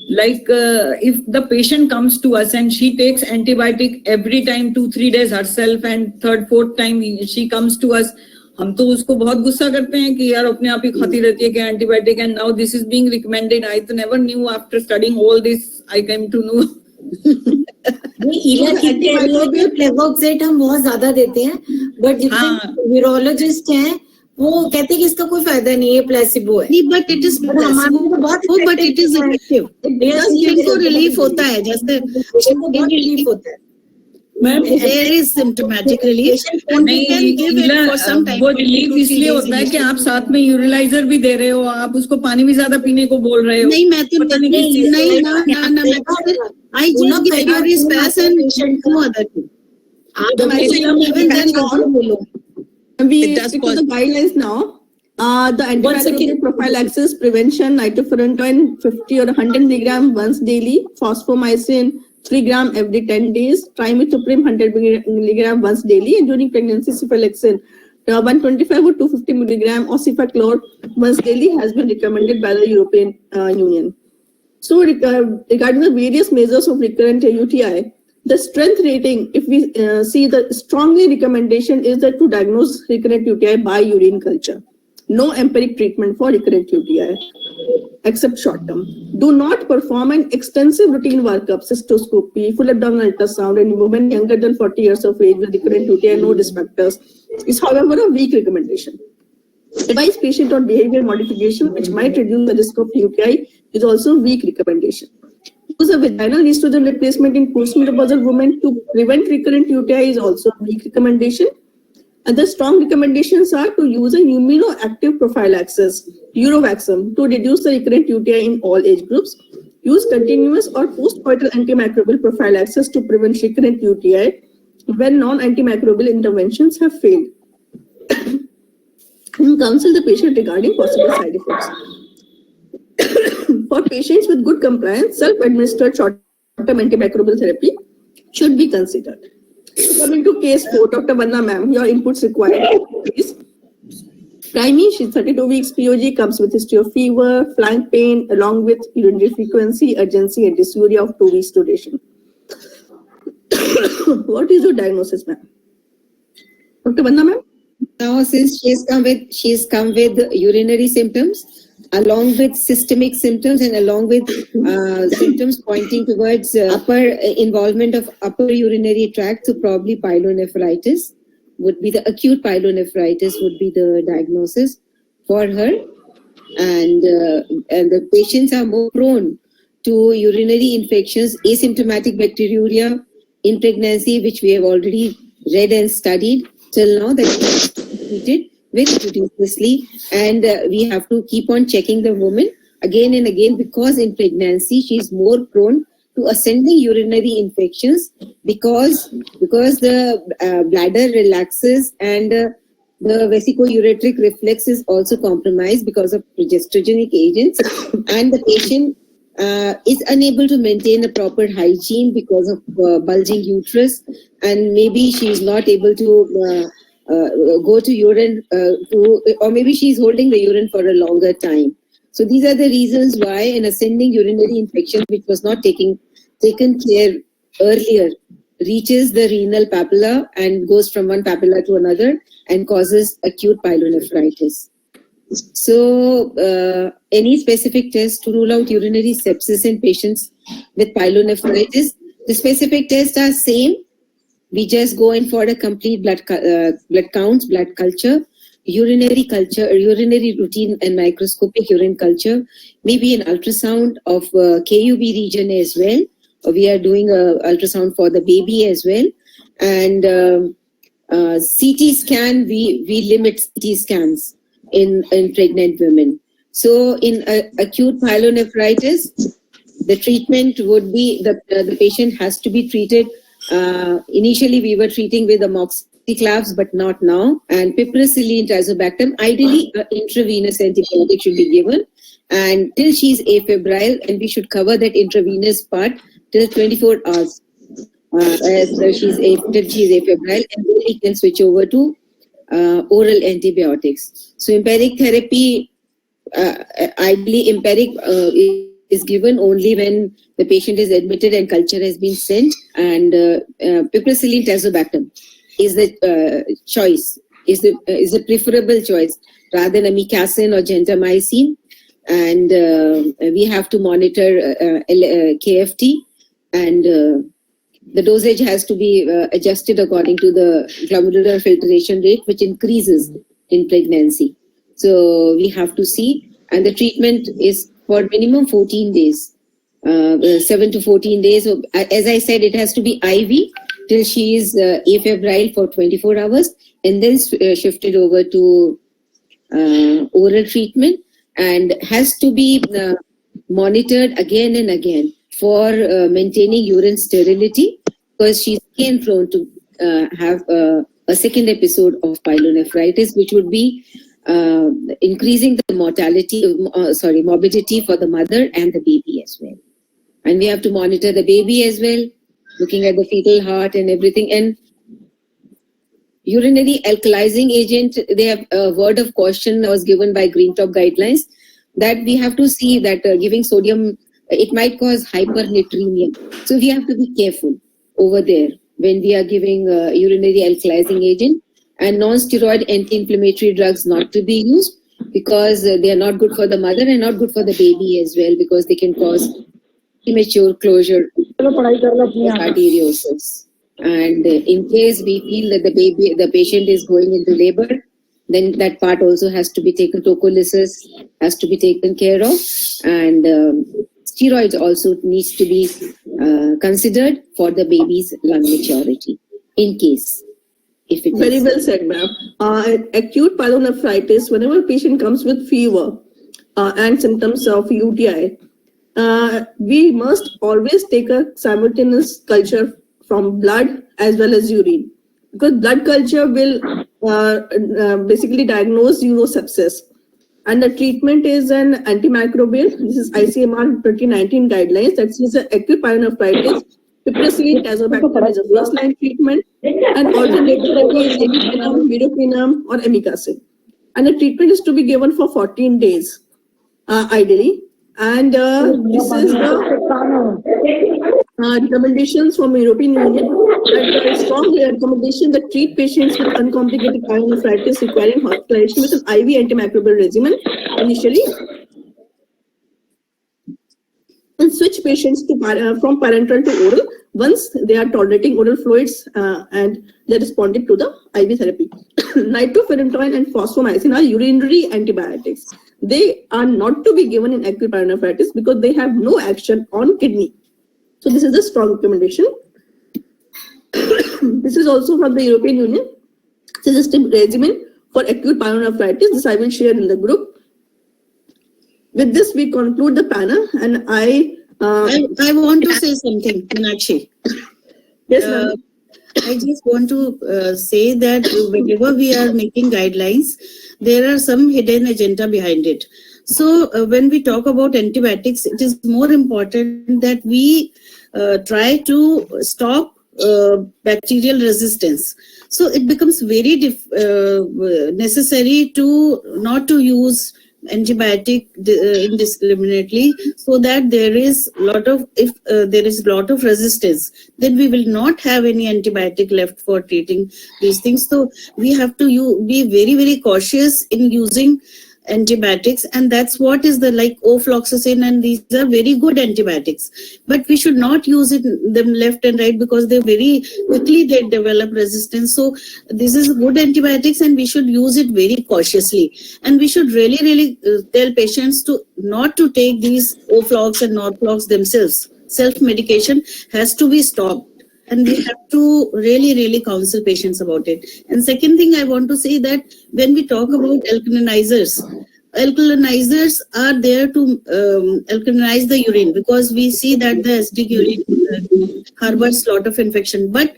Like if the patient comes to us and she takes antibiotic every time 2-3 days herself, and 3rd, 4th time she comes to us, हम तो उसको बहुत गुस्सा करते हैं कि यार अपने आप ही खाती रहती है कि antibiotic, and now this is being recommended. I तो never knew, after studying all this I came to know. Flavoxate हम बहुत ज्यादा देते हैं, बट जितने न्यूरोलॉजिस्ट हैं वो कहते हैं कि इसका कोई फायदा नहीं है, प्लेसिबो है. नहीं, but it is placebo, but it is effective. इनको रिलीफ होता है, जैसे रिलीफ होता है. There is symptomatic relief. वो रिलीफ इसलिए होता है कि आप साथ में यूरिलाइजर भी दे रहे हो, आप उसको पानी भी ज्यादा पीने को बोल रहे हो. नहीं, मैं तो नहीं ना I just give you space and no other thing. We stick to the guidelines now. The antimicrobial prophylaxis prevention, nitrofurantoin 50 or 100 milligram once daily, fosfomycin 3 gram every 10 days, trimethoprim 100 milligram once daily, and during pregnancy cephalexin 125 or 250 milligram or cefaclor once daily has been recommended by the European Union. So regarding the various measures of recurrent UTI, the strength rating, if we see the strongly recommendation is that to diagnose recurrent UTI by urine culture. No empiric treatment for recurrent UTI except short term. Do not perform an extensive routine workup, cystoscopy, full abdominal ultrasound in women younger than 40 years of age with recurrent UTI and no risk factors is, however, a weak recommendation. Advise patient on behavior modification which might reduce the risk of UTI is also a weak recommendation. Use of vaginal estrogen replacement in postmenopausal women to prevent recurrent UTI is also a weak recommendation. And the strong recommendations are to use an immunoactive prophylaxis, Urovaxum, to reduce the recurrent UTI in all age groups. Use continuous or postcoital antimicrobial prophylaxis to prevent recurrent UTI when non-antimicrobial interventions have failed. Counsel the patient regarding possible side effects. For patients with good compliance, self-administered short-term antimicrobial therapy should be considered. Coming to case 4, Dr. Vandana ma'am, your inputs required, please. Primary, she's 32 weeks POG, comes with history of fever, flank pain, along with urinary frequency, urgency, and dysuria of 2 weeks duration. What is your diagnosis, ma'am? Dr. Vandana ma'am? Now, since she's come with urinary symptoms, along with systemic symptoms and along with symptoms pointing towards upper involvement of upper urinary tract, so probably pyelonephritis would be the acute pyelonephritis would be the diagnosis for her, and the patients are more prone to urinary infections, asymptomatic bacteriuria in pregnancy, which we have already read and studied till now, that is treated very judiciously, and we have to keep on checking the woman again and again, because in pregnancy she is more prone to ascending urinary infections because the bladder relaxes and the vesicoureteric reflex is also compromised because of progesterogenic agents, and the patient is unable to maintain a proper hygiene because of bulging uterus, and maybe she is not able to go to urine, or maybe she is holding the urine for a longer time. So these are the reasons why an ascending urinary infection, which was not taken care earlier, reaches the renal papilla and goes from one papilla to another and causes acute pyelonephritis. So any specific test to rule out urinary sepsis in patients with pyelonephritis, the specific tests are same. We just go in for a complete blood counts, blood culture, urinary routine and microscopic urine culture, maybe an ultrasound of KUB region as well. We are doing a ultrasound for the baby as well. And CT scan, we limit CT scans in pregnant women. So in acute pyelonephritis, the treatment would be the patient has to be treated. Initially, we were treating with amoxiclavs, but not now. And piperacillin tazobactam, ideally, intravenous antibiotic should be given. And till she's afebrile, and we should cover that intravenous part till 24 hours. Till she's afebrile, and then we can switch over to oral antibiotics. So empiric therapy, ideally empiric is given only when the patient is admitted and culture has been sent, and piperacillin tazobactam is the choice, is the preferable choice rather than amikacin or gentamicin. And we have to monitor KFT, and the dosage has to be adjusted according to the glomerular filtration rate, which increases in pregnancy. So we have to see, and the treatment is for minimum 14 days, 7 to 14 days. So, as I said, it has to be IV till she is afebrile for 24 hours, and then shifted over to oral treatment, and has to be monitored again and again for maintaining urine sterility, because she's again prone to have a second episode of pyelonephritis, which would be increasing the morbidity for the mother and the baby as well. And we have to monitor the baby as well, looking at the fetal heart and everything. And urinary alkalizing agent, they have a word of caution was given by Green Top guidelines that we have to see that giving sodium, it might cause hypernatremia. So we have to be careful over there when we are giving urinary alkalizing agent. And non-steroid anti-inflammatory drugs not to be used, because they are not good for the mother and not good for the baby as well, because they can cause premature closure of arteriosus. And in case we feel that the patient is going into labor, then that part also has to be taken, tocolysis has to be taken care of, and steroids also needs to be considered for the baby's lung maturity in case. Very well said, ma'am. Acute pyelonephritis, whenever a patient comes with fever and symptoms of UTI, we must always take a simultaneous culture from blood as well as urine, because blood culture will basically diagnose urosepsis. And the treatment is an antimicrobial. This is ICMR 2019 guidelines. That is acute pyelonephritis. Piperacillin tazobactam is a first-line treatment, and alternative therapy is imipenem, meropenem, or amikacin. And the treatment is to be given for 14 days, ideally. And this is the recommendations from European Union, and a strong recommendation that treat patients with uncomplicated pyelonephritis requiring hospitalization with an IV antimicrobial regimen initially, and switch patients to from parenteral to oral once they are tolerating oral fluids and they responded to the IV therapy. Nitrofurantoin and fosfomycin are urinary antibiotics. They are not to be given in acute pyelonephritis because they have no action on kidney. So this is a strong recommendation. This is also from the European Union suggested regimen for acute pyelonephritis. This I will share in the group. With this, we conclude the panel, and I want to say something, Meenakshi. Yes, ma'am. I just want to say that whenever we are making guidelines, there are some hidden agenda behind it. So when we talk about antibiotics, it is more important that we try to stop bacterial resistance. So it becomes very necessary to not to use antibiotic indiscriminately, so that there is lot of resistance, then we will not have any antibiotic left for treating these things. So we have to be very, very cautious in using antibiotics, and that's what is the like ofloxacin, and these are very good antibiotics, but we should not use them left and right, because they very quickly they develop resistance. So this is good antibiotics, and we should use it very cautiously, and we should really tell patients to not to take these oflox and norflox themselves. Self-medication has to be stopped, and we have to really counsel patients about it. And second thing I want to say that when we talk about alkalinizers, alkalinizers are there to alkalinize the urine, because we see that the acidic urine harbors lot of infection. But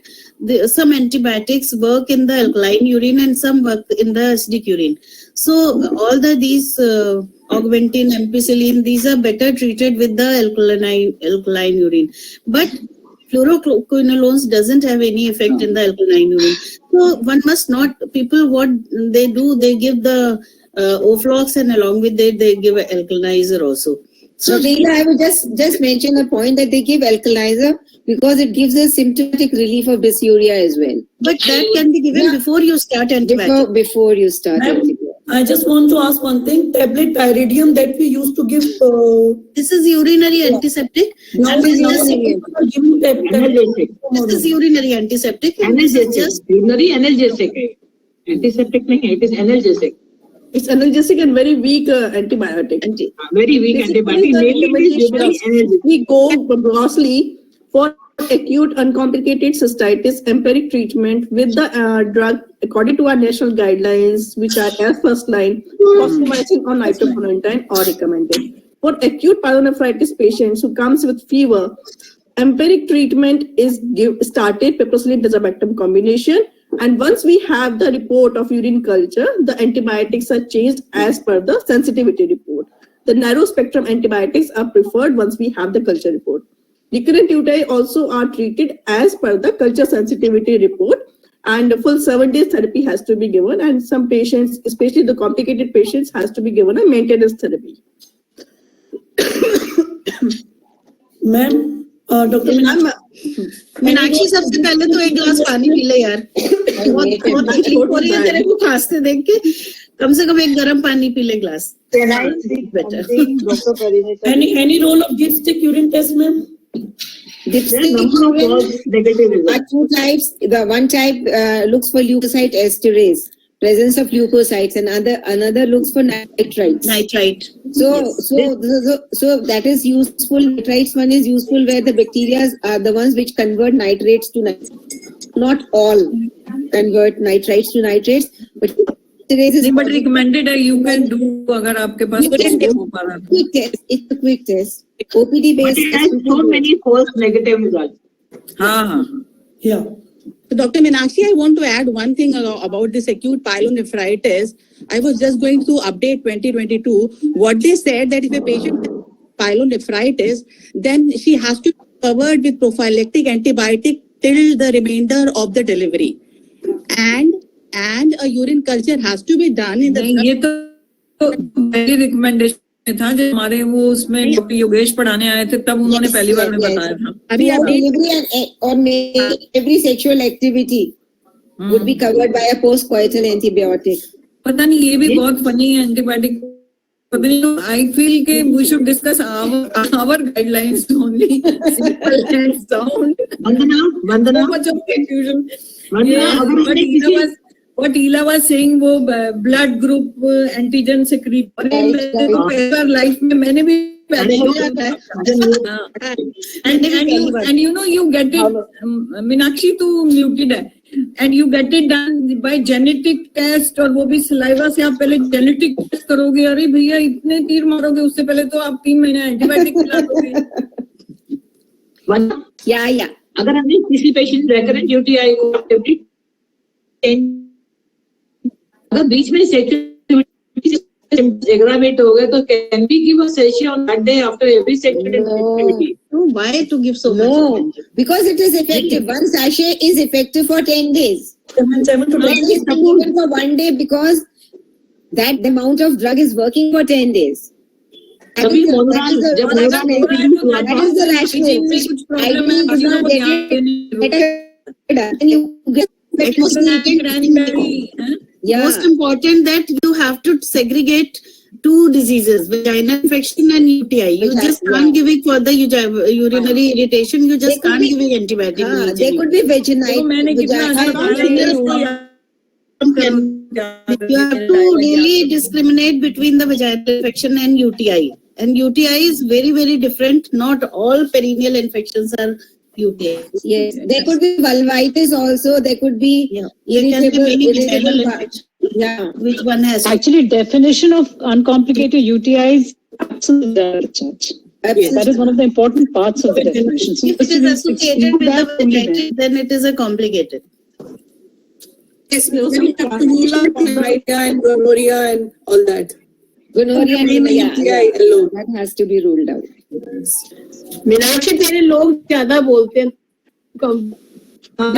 some antibiotics work in the alkaline urine and some work in the acidic urine. So all these augmentin, ampicillin, these are better treated with the alkaline urine. But fluoroquinolones doesn't have any effect in the alkaline urine. So one must not, people what they do, they give the Oflox, and along with that they give an alkalinizer also. So Leela, I would just mention a point that they give alkalinizer because it gives a symptomatic relief of dysuria as well. But that can be given before you start antibiotic. Before you start antibiotic. I just want to ask one thing. Tablet pyridium that we used to give. This is urinary antiseptic. Now This is urinary antiseptic. Analgesic. Urinary analgesic. Antiseptic nahi hai, it is analgesic. It's analgesic and very weak antibiotic. Very weak Basically, antibiotic. we go grossly for acute uncomplicated cystitis empiric treatment with the drug according to our national guidelines, which are as first line, fosfomycin or nitrofurantoin are recommended. For acute pyelonephritis patients who comes with fever, empiric treatment is started, piperacillin-tazobactam combination. And once we have the report of urine culture, the antibiotics are changed as per the sensitivity report. The narrow spectrum antibiotics are preferred once we have the culture report. Recurrent UTI also are treated as per the culture sensitivity report, and a full 7 days therapy has to be given, and some patients, especially the complicated patients, has to be given a maintenance therapy. Ma'am, Dr. Meenakshi, सबसे पहले तो एक गिलास पानी P ले यार. बहुत तकलीफ हो रही है तेरे को खांसते देख के. कम से कम एक गर्म पानी पी ले गिलास. Any role of dipstick urine test, ma'am? Dipstick urine are two types. The one type looks for leukocyte esterase, presence of leukocytes, and another looks for nitrites. Nitrite. So that is useful. Nitrites one is useful where the bacteria are the ones which convert nitrates to nitrates. Not all convert nitrites to nitrates, but esterase is. But recommended you can do अगर आपके पास quick test. It's a quick test. OPD based. But it has so many false negative results. Yeah. So Dr. Meenakshi, I want to add one thing about this acute pyelonephritis. I was just going through update 2022. What they said that if a patient has pyelonephritis, then she has to be covered with prophylactic antibiotic till the remainder of the delivery. And a urine culture has to be done in the. ये तो पहली recommendation था जब हमारे वो उसमें योगेश पढ़ाने आए थे तब उन्होंने पहली बार में बताया था. अभी delivery or every sexual activity would be covered by a post-coital antibiotic. पता नहीं ये भी बहुत फनी है एंटीबायोटिक. पता नहीं. I feel के we should discuss our guidelines only. Simple and sound. Vandana. So much of confusion. What Ila was saying, वो blood group antigen secrete. Life में मैंने भी and you know you get it. Meenakshi तू muted है. And you get it done by genetic test और वो भी saliva से आप पहले genetic test करोगे. अरे भैया इतने तीर मारोगे उससे पहले तो आप 3 महीने एंटीबायोटिक खिला दोगे. Yeah. अगर हमने किसी पेशेंट recurrent UTI को अगर बीच में aggravate हो गए तो can we give a session on that day after every sexual activity? No, why to give so much? No, because it is effective. One sachet is effective for 10 days. 7 to 10 days. Even for 1 day because that the amount of drug is working for 10 days. That is the rationale. Ideally, do not get it. Most important that you have to segregate two diseases, vaginal infection and UTI. You just can't give it for the urinary irritation. You just can't give it antibiotic. There could be vaginal. You have to really discriminate between the vaginal infection and UTI. And UTI is very, very different. Not all perineal infections are UTI. Yes, there could be vulvitis also. There could be irritable Yeah, which one has? Actually, definition of uncomplicated UTI is absence of discharge. That is one of the important parts of the definition. So If it is associated with the vagina, then it is a complicated. Yes, we have to rule out chlamydia and gonorrhea and all that. Gonorrhea and UTI alone. that has to be ruled out. Meenakshi तेरे लोग ज्यादा बोलते हैं who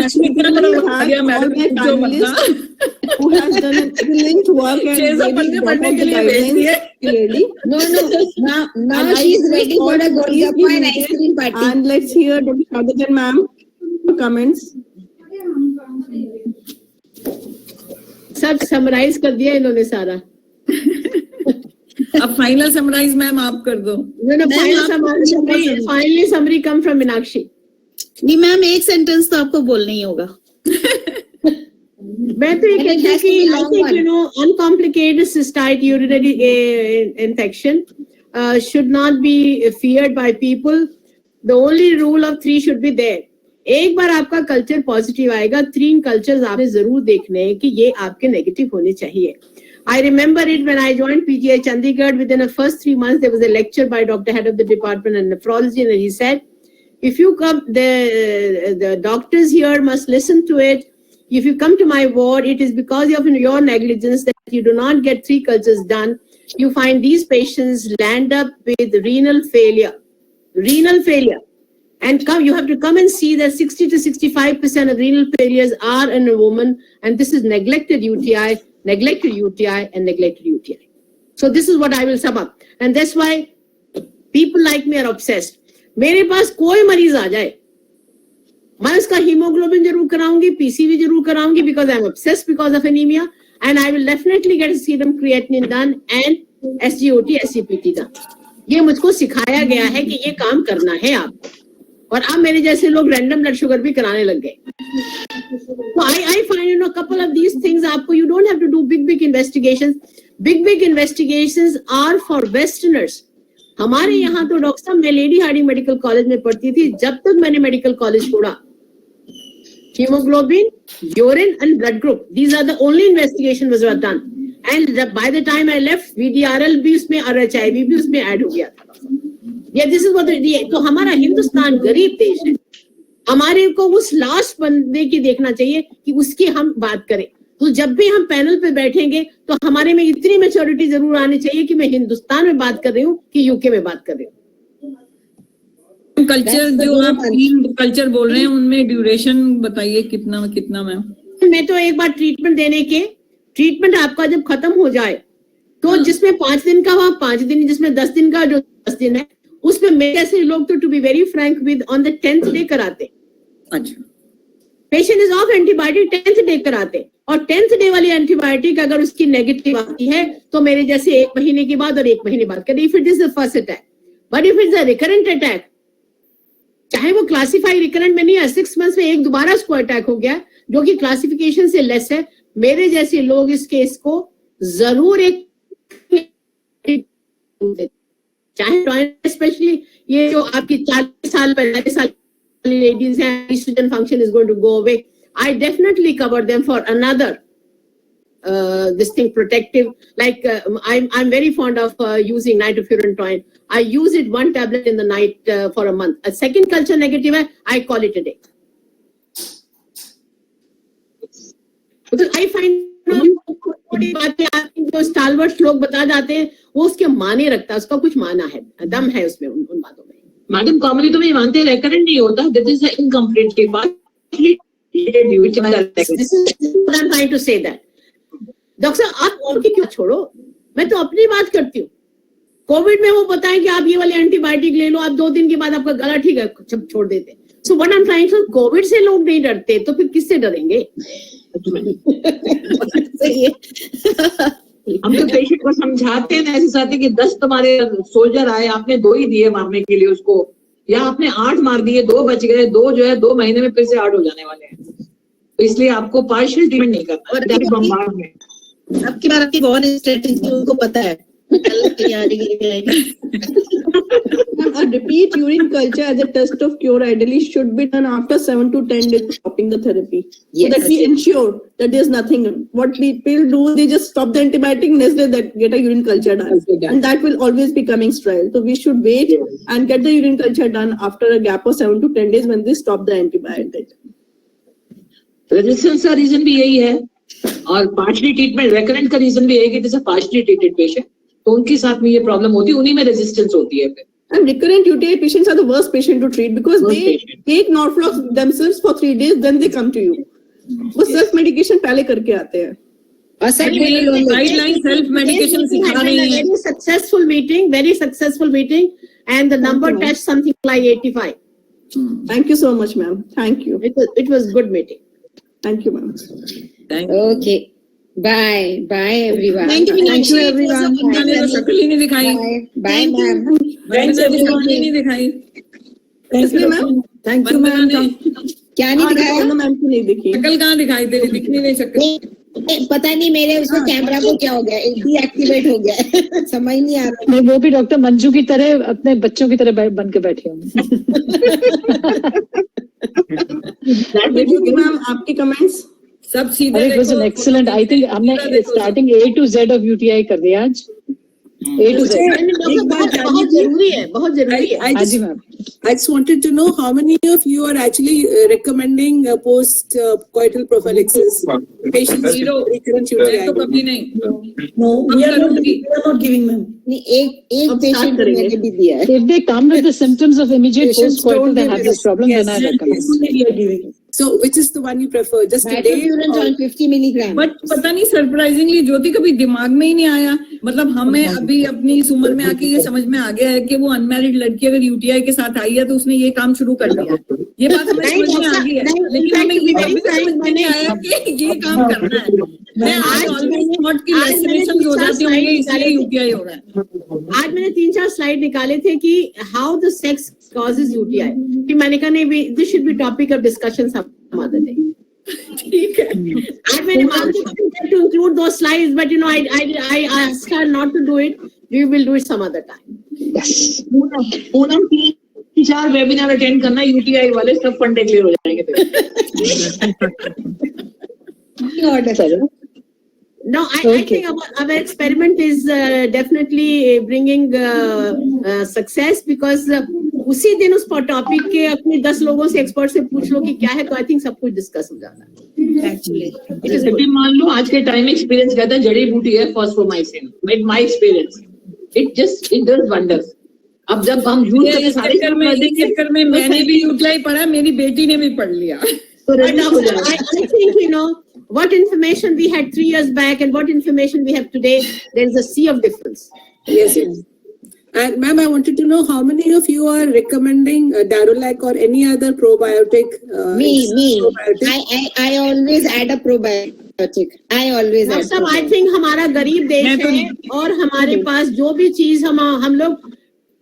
has done an excellent work and clearly. No. Now she's ready for a Golgappa and ice cream party. And let's hear Dr. Sharda Jain ma'am comments. सब summarise कर दिया इन्होंने सारा. अब फाइनल समराइज मैम आप कर दो. Finally summary come from Meenakshi. नहीं मैम, एक सेंटेंस तो आपको बोलना ही होगा. मैं तो ये कहती हूँ कि uncomplicated cystite urinary infection should not be feared by people. The only rule of 3 should be there. एक बार आपका कल्चर पॉजिटिव आएगा, 3 कल्चर्स आपने जरूर देखने हैं कि ये आपके नेगेटिव होने चाहिए. I remember it when I joined PGI Chandigarh. Within the first 3 months, there was a lecture by Dr. Head of the Department of Nephrology, and he said, if you come, the doctors here must listen to it. If you come to my ward, it is because of your negligence that you do not get 3 cultures done. You find these patients land up with renal failure. And you have to come and see that 60 to 65% of renal failures are in a woman, and this is neglected UTI. So this is what I will sum up. And that's why people like me are obsessed. मेरे पास कोई मरीज आ जाए, मैं उसका haemoglobin जरूर कराऊंगी, PCV जरूर कराऊंगी, because I am obsessed because of anemia, and I will definitely get serum creatinine done and SGOT, SCPT done. ये मुझको सिखाया गया है कि ये काम करना है आपको, और अब मेरे जैसे लोग रैंडम ब्लड शुगर भी कराने लग गए. So I find a couple of these things आपको, you don't have to do big investigations. Big investigations are for Westerners. हमारे यहाँ तो डॉक्टर साहब, मैं लेडी हार्डिंग मेडिकल कॉलेज में पढ़ती थी, जब तक मैंने मेडिकल कॉलेज छोड़ा, hemoglobin, urine and blood group, these are the only investigation was done, and by the time I left, VDRL भी उसमें और HIV भी उसमें ऐड हो गया था. Yeah, this is what तो हमारा हिंदुस्तान गरीब देश है. हमारे को उस लास्ट बंदे की देखना चाहिए कि उसकी हम बात करें. तो जब भी हम पैनल पे बैठेंगे तो हमारे में इतनी मैच्योरिटी जरूर आनी चाहिए कि मैं हिंदुस्तान में बात कर रही हूँ कि यूके में बात कर रही हूँ. कल्चर जो आप 3 कल्चर बोल रहे हैं उनमें ड्यूरेशन बताइए कितना मैम. मैं तो एक बार ट्रीटमेंट आपका जब खत्म हो जाए तो जिसमें 5 दिन का वहाँ 5 दिन, जिसमें 10 दिन का जो 10 दिन है, उसमें मेरे ऐसे लोग तो to be very frank with on the 10th day कराते. अच्छा, patient is off antibiotic 10th day कराते, और 10th डे वाली एंटीबायोटिक अगर उसकी नेगेटिव आती है तो मेरे जैसे 1 महीने के बाद और 1 महीने बाद करें, if it is the first attack. But if it's a recurrent attack, चाहे वो क्लासिफाई रिकरेंट में नहीं है, 6 months में एक दोबारा उसको अटैक हो गया जो कि क्लासिफिकेशन से लेस है, मेरे जैसे लोग इस केस को जरूर एक चाहे, स्पेशली ये जो आपकी 40 साल 45 साल ladies and estrogen function is going to go away, I definitely cover them for another this thing protective, like I'm very fond of using nitrofurantoin. I use it 1 tablet in the night for a month. A second culture negative hai, I call it a day, because I find थोड़ी बातें जो स्टालवर्ट लोग बता जाते हैं वो उसके माने रखता है, उसका कुछ माना है, दम है उसमें, उन बातों में. मैडम कॉमनली तो मैं मानते हैं रेकरेंट नहीं होता, दैट इज इनकम्प्लीट के बाद. This is what I'm trying to say that. Doctor साहब आप उनकी क्यों छोड़ो, मैं तो अपनी बात करती हूँ. कोविड में वो बताएं कि आप ये वाले एंटीबायोटिक ले लो, आप 2 दिन के बाद आपका गला ठीक है, सब छोड़ देते. So what I am trying to, covid से लोग नहीं डरते तो फिर किससे डरेंगे? हम तो पेशेंट को समझाते हैं ऐसे साथ कि 10 तुम्हारे सोल्जर आए, आपने 2 ही दिए मारने के लिए उसको, या आपने 8 मार दिए, 2 बच गए, 2 जो है 2 महीने में फिर से 8 हो जाने वाले हैं. तो इसलिए आपको पार्शियल ट्रीटमेंट नहीं करना. और आपकी बार आपकी कौन स्ट्रेटेजी उनको पता है. A repeat urine culture as a test of cure ideally should be done after 7 to 10 days of stopping the therapy. Yes. So that we ensure that there's nothing. What people do, they just stop the antibiotic, next day that get a urine culture done. And that will always be coming sterile. So we should wait and get the urine culture done after a gap of 7 to 10 days when they stop the antibiotic. Resistance का reason भी यही है और partially treatment recurrent का reason भी है कि जैसे पार्शली ट्रीटेड पेशेंट तो उनके साथ में ये प्रॉब्लम होती है, उन्हीं में रेजिस्टेंस होती है फिर. And recurrent UTI patients are the worst patient to treat because they take Norflox themselves for 3 days, then they come to you. वो self medication पहले करके आते हैं. गाइडलाइन सेल्फ मेडिकेशन सिखा रही है. Very successful meeting, and the number touched something like 85. Thank you so much, ma'am. Thank you. It was good meeting. Thank you, ma'am. Okay. Bye everyone. Thank you everyone. मैंने तो शक्ल ही नहीं दिखाई. Bye ma'am. मैंने तो शक्ल ही नहीं दिखाई. Thank you, ma'am. Thank you, ma'am. क्या नहीं दिखाया? मैम को नहीं दिखी. शक्ल कहाँ दिखाई दे रही, दिखनी नहीं शक्ल. पता नहीं मेरे उसको कैमरा को क्या हो गया, डीएक्टिवेट हो गया. समझ नहीं आ रहा. नहीं, वो भी डॉक्टर मंजू की तरह अपने बच्चों की तरह बन के बैठे होंगे. मैम आपके कमेंट्स सब सीधे. It was an excellent. I think हमने starting A to Z of UTI कर दिया आज. A to Z. बहुत जरूरी है, बहुत जरूरी है. I just wanted to know how many of you are actually recommending post-coital prophylaxis patients with recurrent UTI. तो कभी नहीं. No, we are not giving, ma'am. एक पेशेंट मैंने भी दिया है. If they come with the symptoms of immediate post-coital, they have this problem, then I recommend. We are giving. So which is the one you prefer? Just a day? Mitoxantrone 50 milligram. But पता नहीं surprisingly ज्योति कभी दिमाग में ही नहीं आया. मतलब हमें अभी अपनी इस उम्र में आके ये समझ में आ गया है कि वो अनमैरिड लड़की अगर यूटीआई के साथ आई है तो उसने ये काम शुरू कर दिया. ये बात हमें समझ में आ गई है, लेकिन हमें ये कभी समझ में नहीं आया कि ये काम करना है. मैं आज ऑलवेज थॉट कि लैक्रिमेशन हो जाती होंगे इसलिए यूटीआई हो रहा है. आज मैंने 3-4 स्लाइड निकाले थे कि how the sex causes UTI. कि मैंने कहा नहीं, this should be topic of discussion some other day. ठीक है. आज मैंने wanted to include those slides, but you know I asked her not to do it. We will do it some other time. Yes. Poonam 3-4 webinar attend करना, UTI वाले सब फंडे clear हो जाएंगे. No, I think our experiment is definitely bringing success because उसी दिन उस topic के अपने 10 लोगों से एक्सपर्ट से पूछ लो कि क्या है, तो आई थिंक सब कुछ डिस्कस हो जाता है. एक्चुअली मान लो आज के टाइम में एक्सपीरियंस कहता है जड़ी बूटी है fosfomycin. With my experience it does wonders. अब जब हम यूज करते सारे चक्कर में मैंने भी यूटीआई पढ़ा, मेरी बेटी ने भी पढ़ लिया. I think, you know, what information we had 3 years back and what information we have today, there is a sea of difference. Yes. And ma'am, I wanted to know how many of you are recommending Darolac or any other probiotic? Me. Probiotic? I always add a probiotic. I always add. सब I think हमारा गरीब देश है और हमारे पास जो भी चीज हम लोग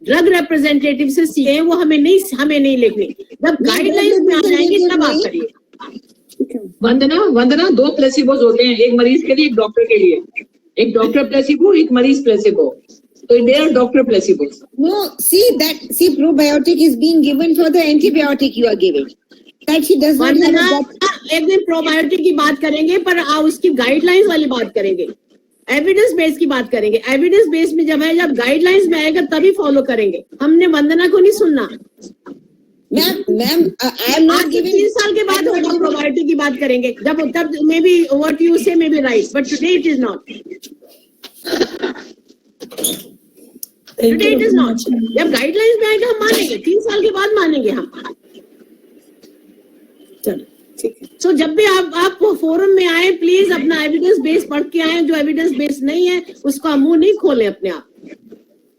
ड्रग रिप्रेजेंटेटिव से सीखे वो हमें नहीं लिखनी. जब गाइडलाइंस में आ जाएंगे तब आप करिए. वंदना 2 प्लेसिबोस होते हैं, एक मरीज के लिए एक डॉक्टर के लिए. एक डॉक्टर प्लेसिबो, एक मरीज placebo. So they are doctor placebos. No, see probiotic is being given for the antibiotic you are giving. That she does not have. एक दिन प्रोबायोटिक की बात करेंगे पर उसकी गाइडलाइंस वाली बात करेंगे, एविडेंस बेस की बात करेंगे. एविडेंस बेस में जब गाइडलाइंस में आएगा तभी फॉलो करेंगे. हमने वंदना को नहीं सुनना. Ma'am I am not giving. 3 साल के बाद होगा प्रोबायोटिक की बात करेंगे, जब तब मे बी व्हाट यू से may be right, but today it is not. Today it is not. जब गाइडलाइंस में आएगा हम मानेंगे, 3 साल के बाद मानेंगे हम. So, जब भी आप फोरम में आए प्लीज अपना एविडेंस बेस पढ़ के आए. जो एविडेंस बेस नहीं है उसका मुंह नहीं खोले अपने आप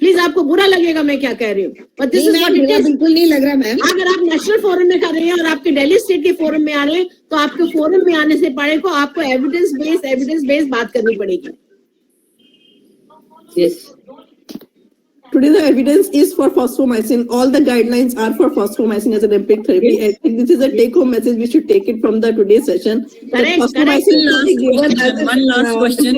प्लीज. आपको बुरा लगेगा मैं क्या कह रही हूँ, पर this is what it is. बिल्कुल नहीं लग रहा मैम. अगर आप नेशनल फोरम में कर रहे हैं और आपके दिल्ली स्टेट के फोरम में आ रहे हैं तो आपके फोरम में आने से पहले को आपको एविडेंस बेस बात करनी पड़ेगी. Yes. Today the evidence is for fosfomycin. All the guidelines are for fosfomycin as an empiric therapy. I think this is a take-home message. We should take it from the today's session. Correct, One last question.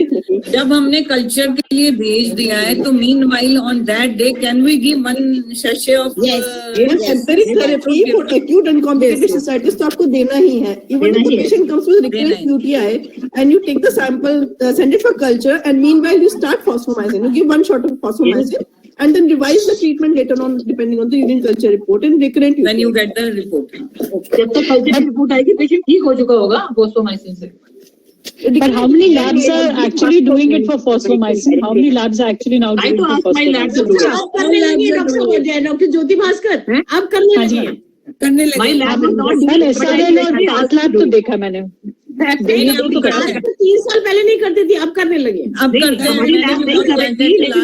जब हमने culture के लिए भेज दिया है, तो meanwhile on that day, can we give one sachet of empiric therapy for acute and complicated cystitis? तो आपको देना ही है. Even if the patient comes with recurrent UTI and you take the sample, send it for culture, and meanwhile you start fosfomycin. You give one shot of fosfomycin. And then revise the treatment later on depending on the urine culture report and recurrent. When you get the report. जब तक culture report आएगी, patient ठीक हो चुका होगा fosfomycin से. But how many labs are actually doing it for fosfomycin? How many labs are actually now doing it for fosfomycin? अब करने लगी डॉक्टर ज्योति भास्कर, अब करने लगी है. करने लगे. My lab is not. मैंने SRL और पाथ लैब तो देखा मैंने. 3 साल पहले नहीं करती थी, अब करने लगी. अब करते हैं.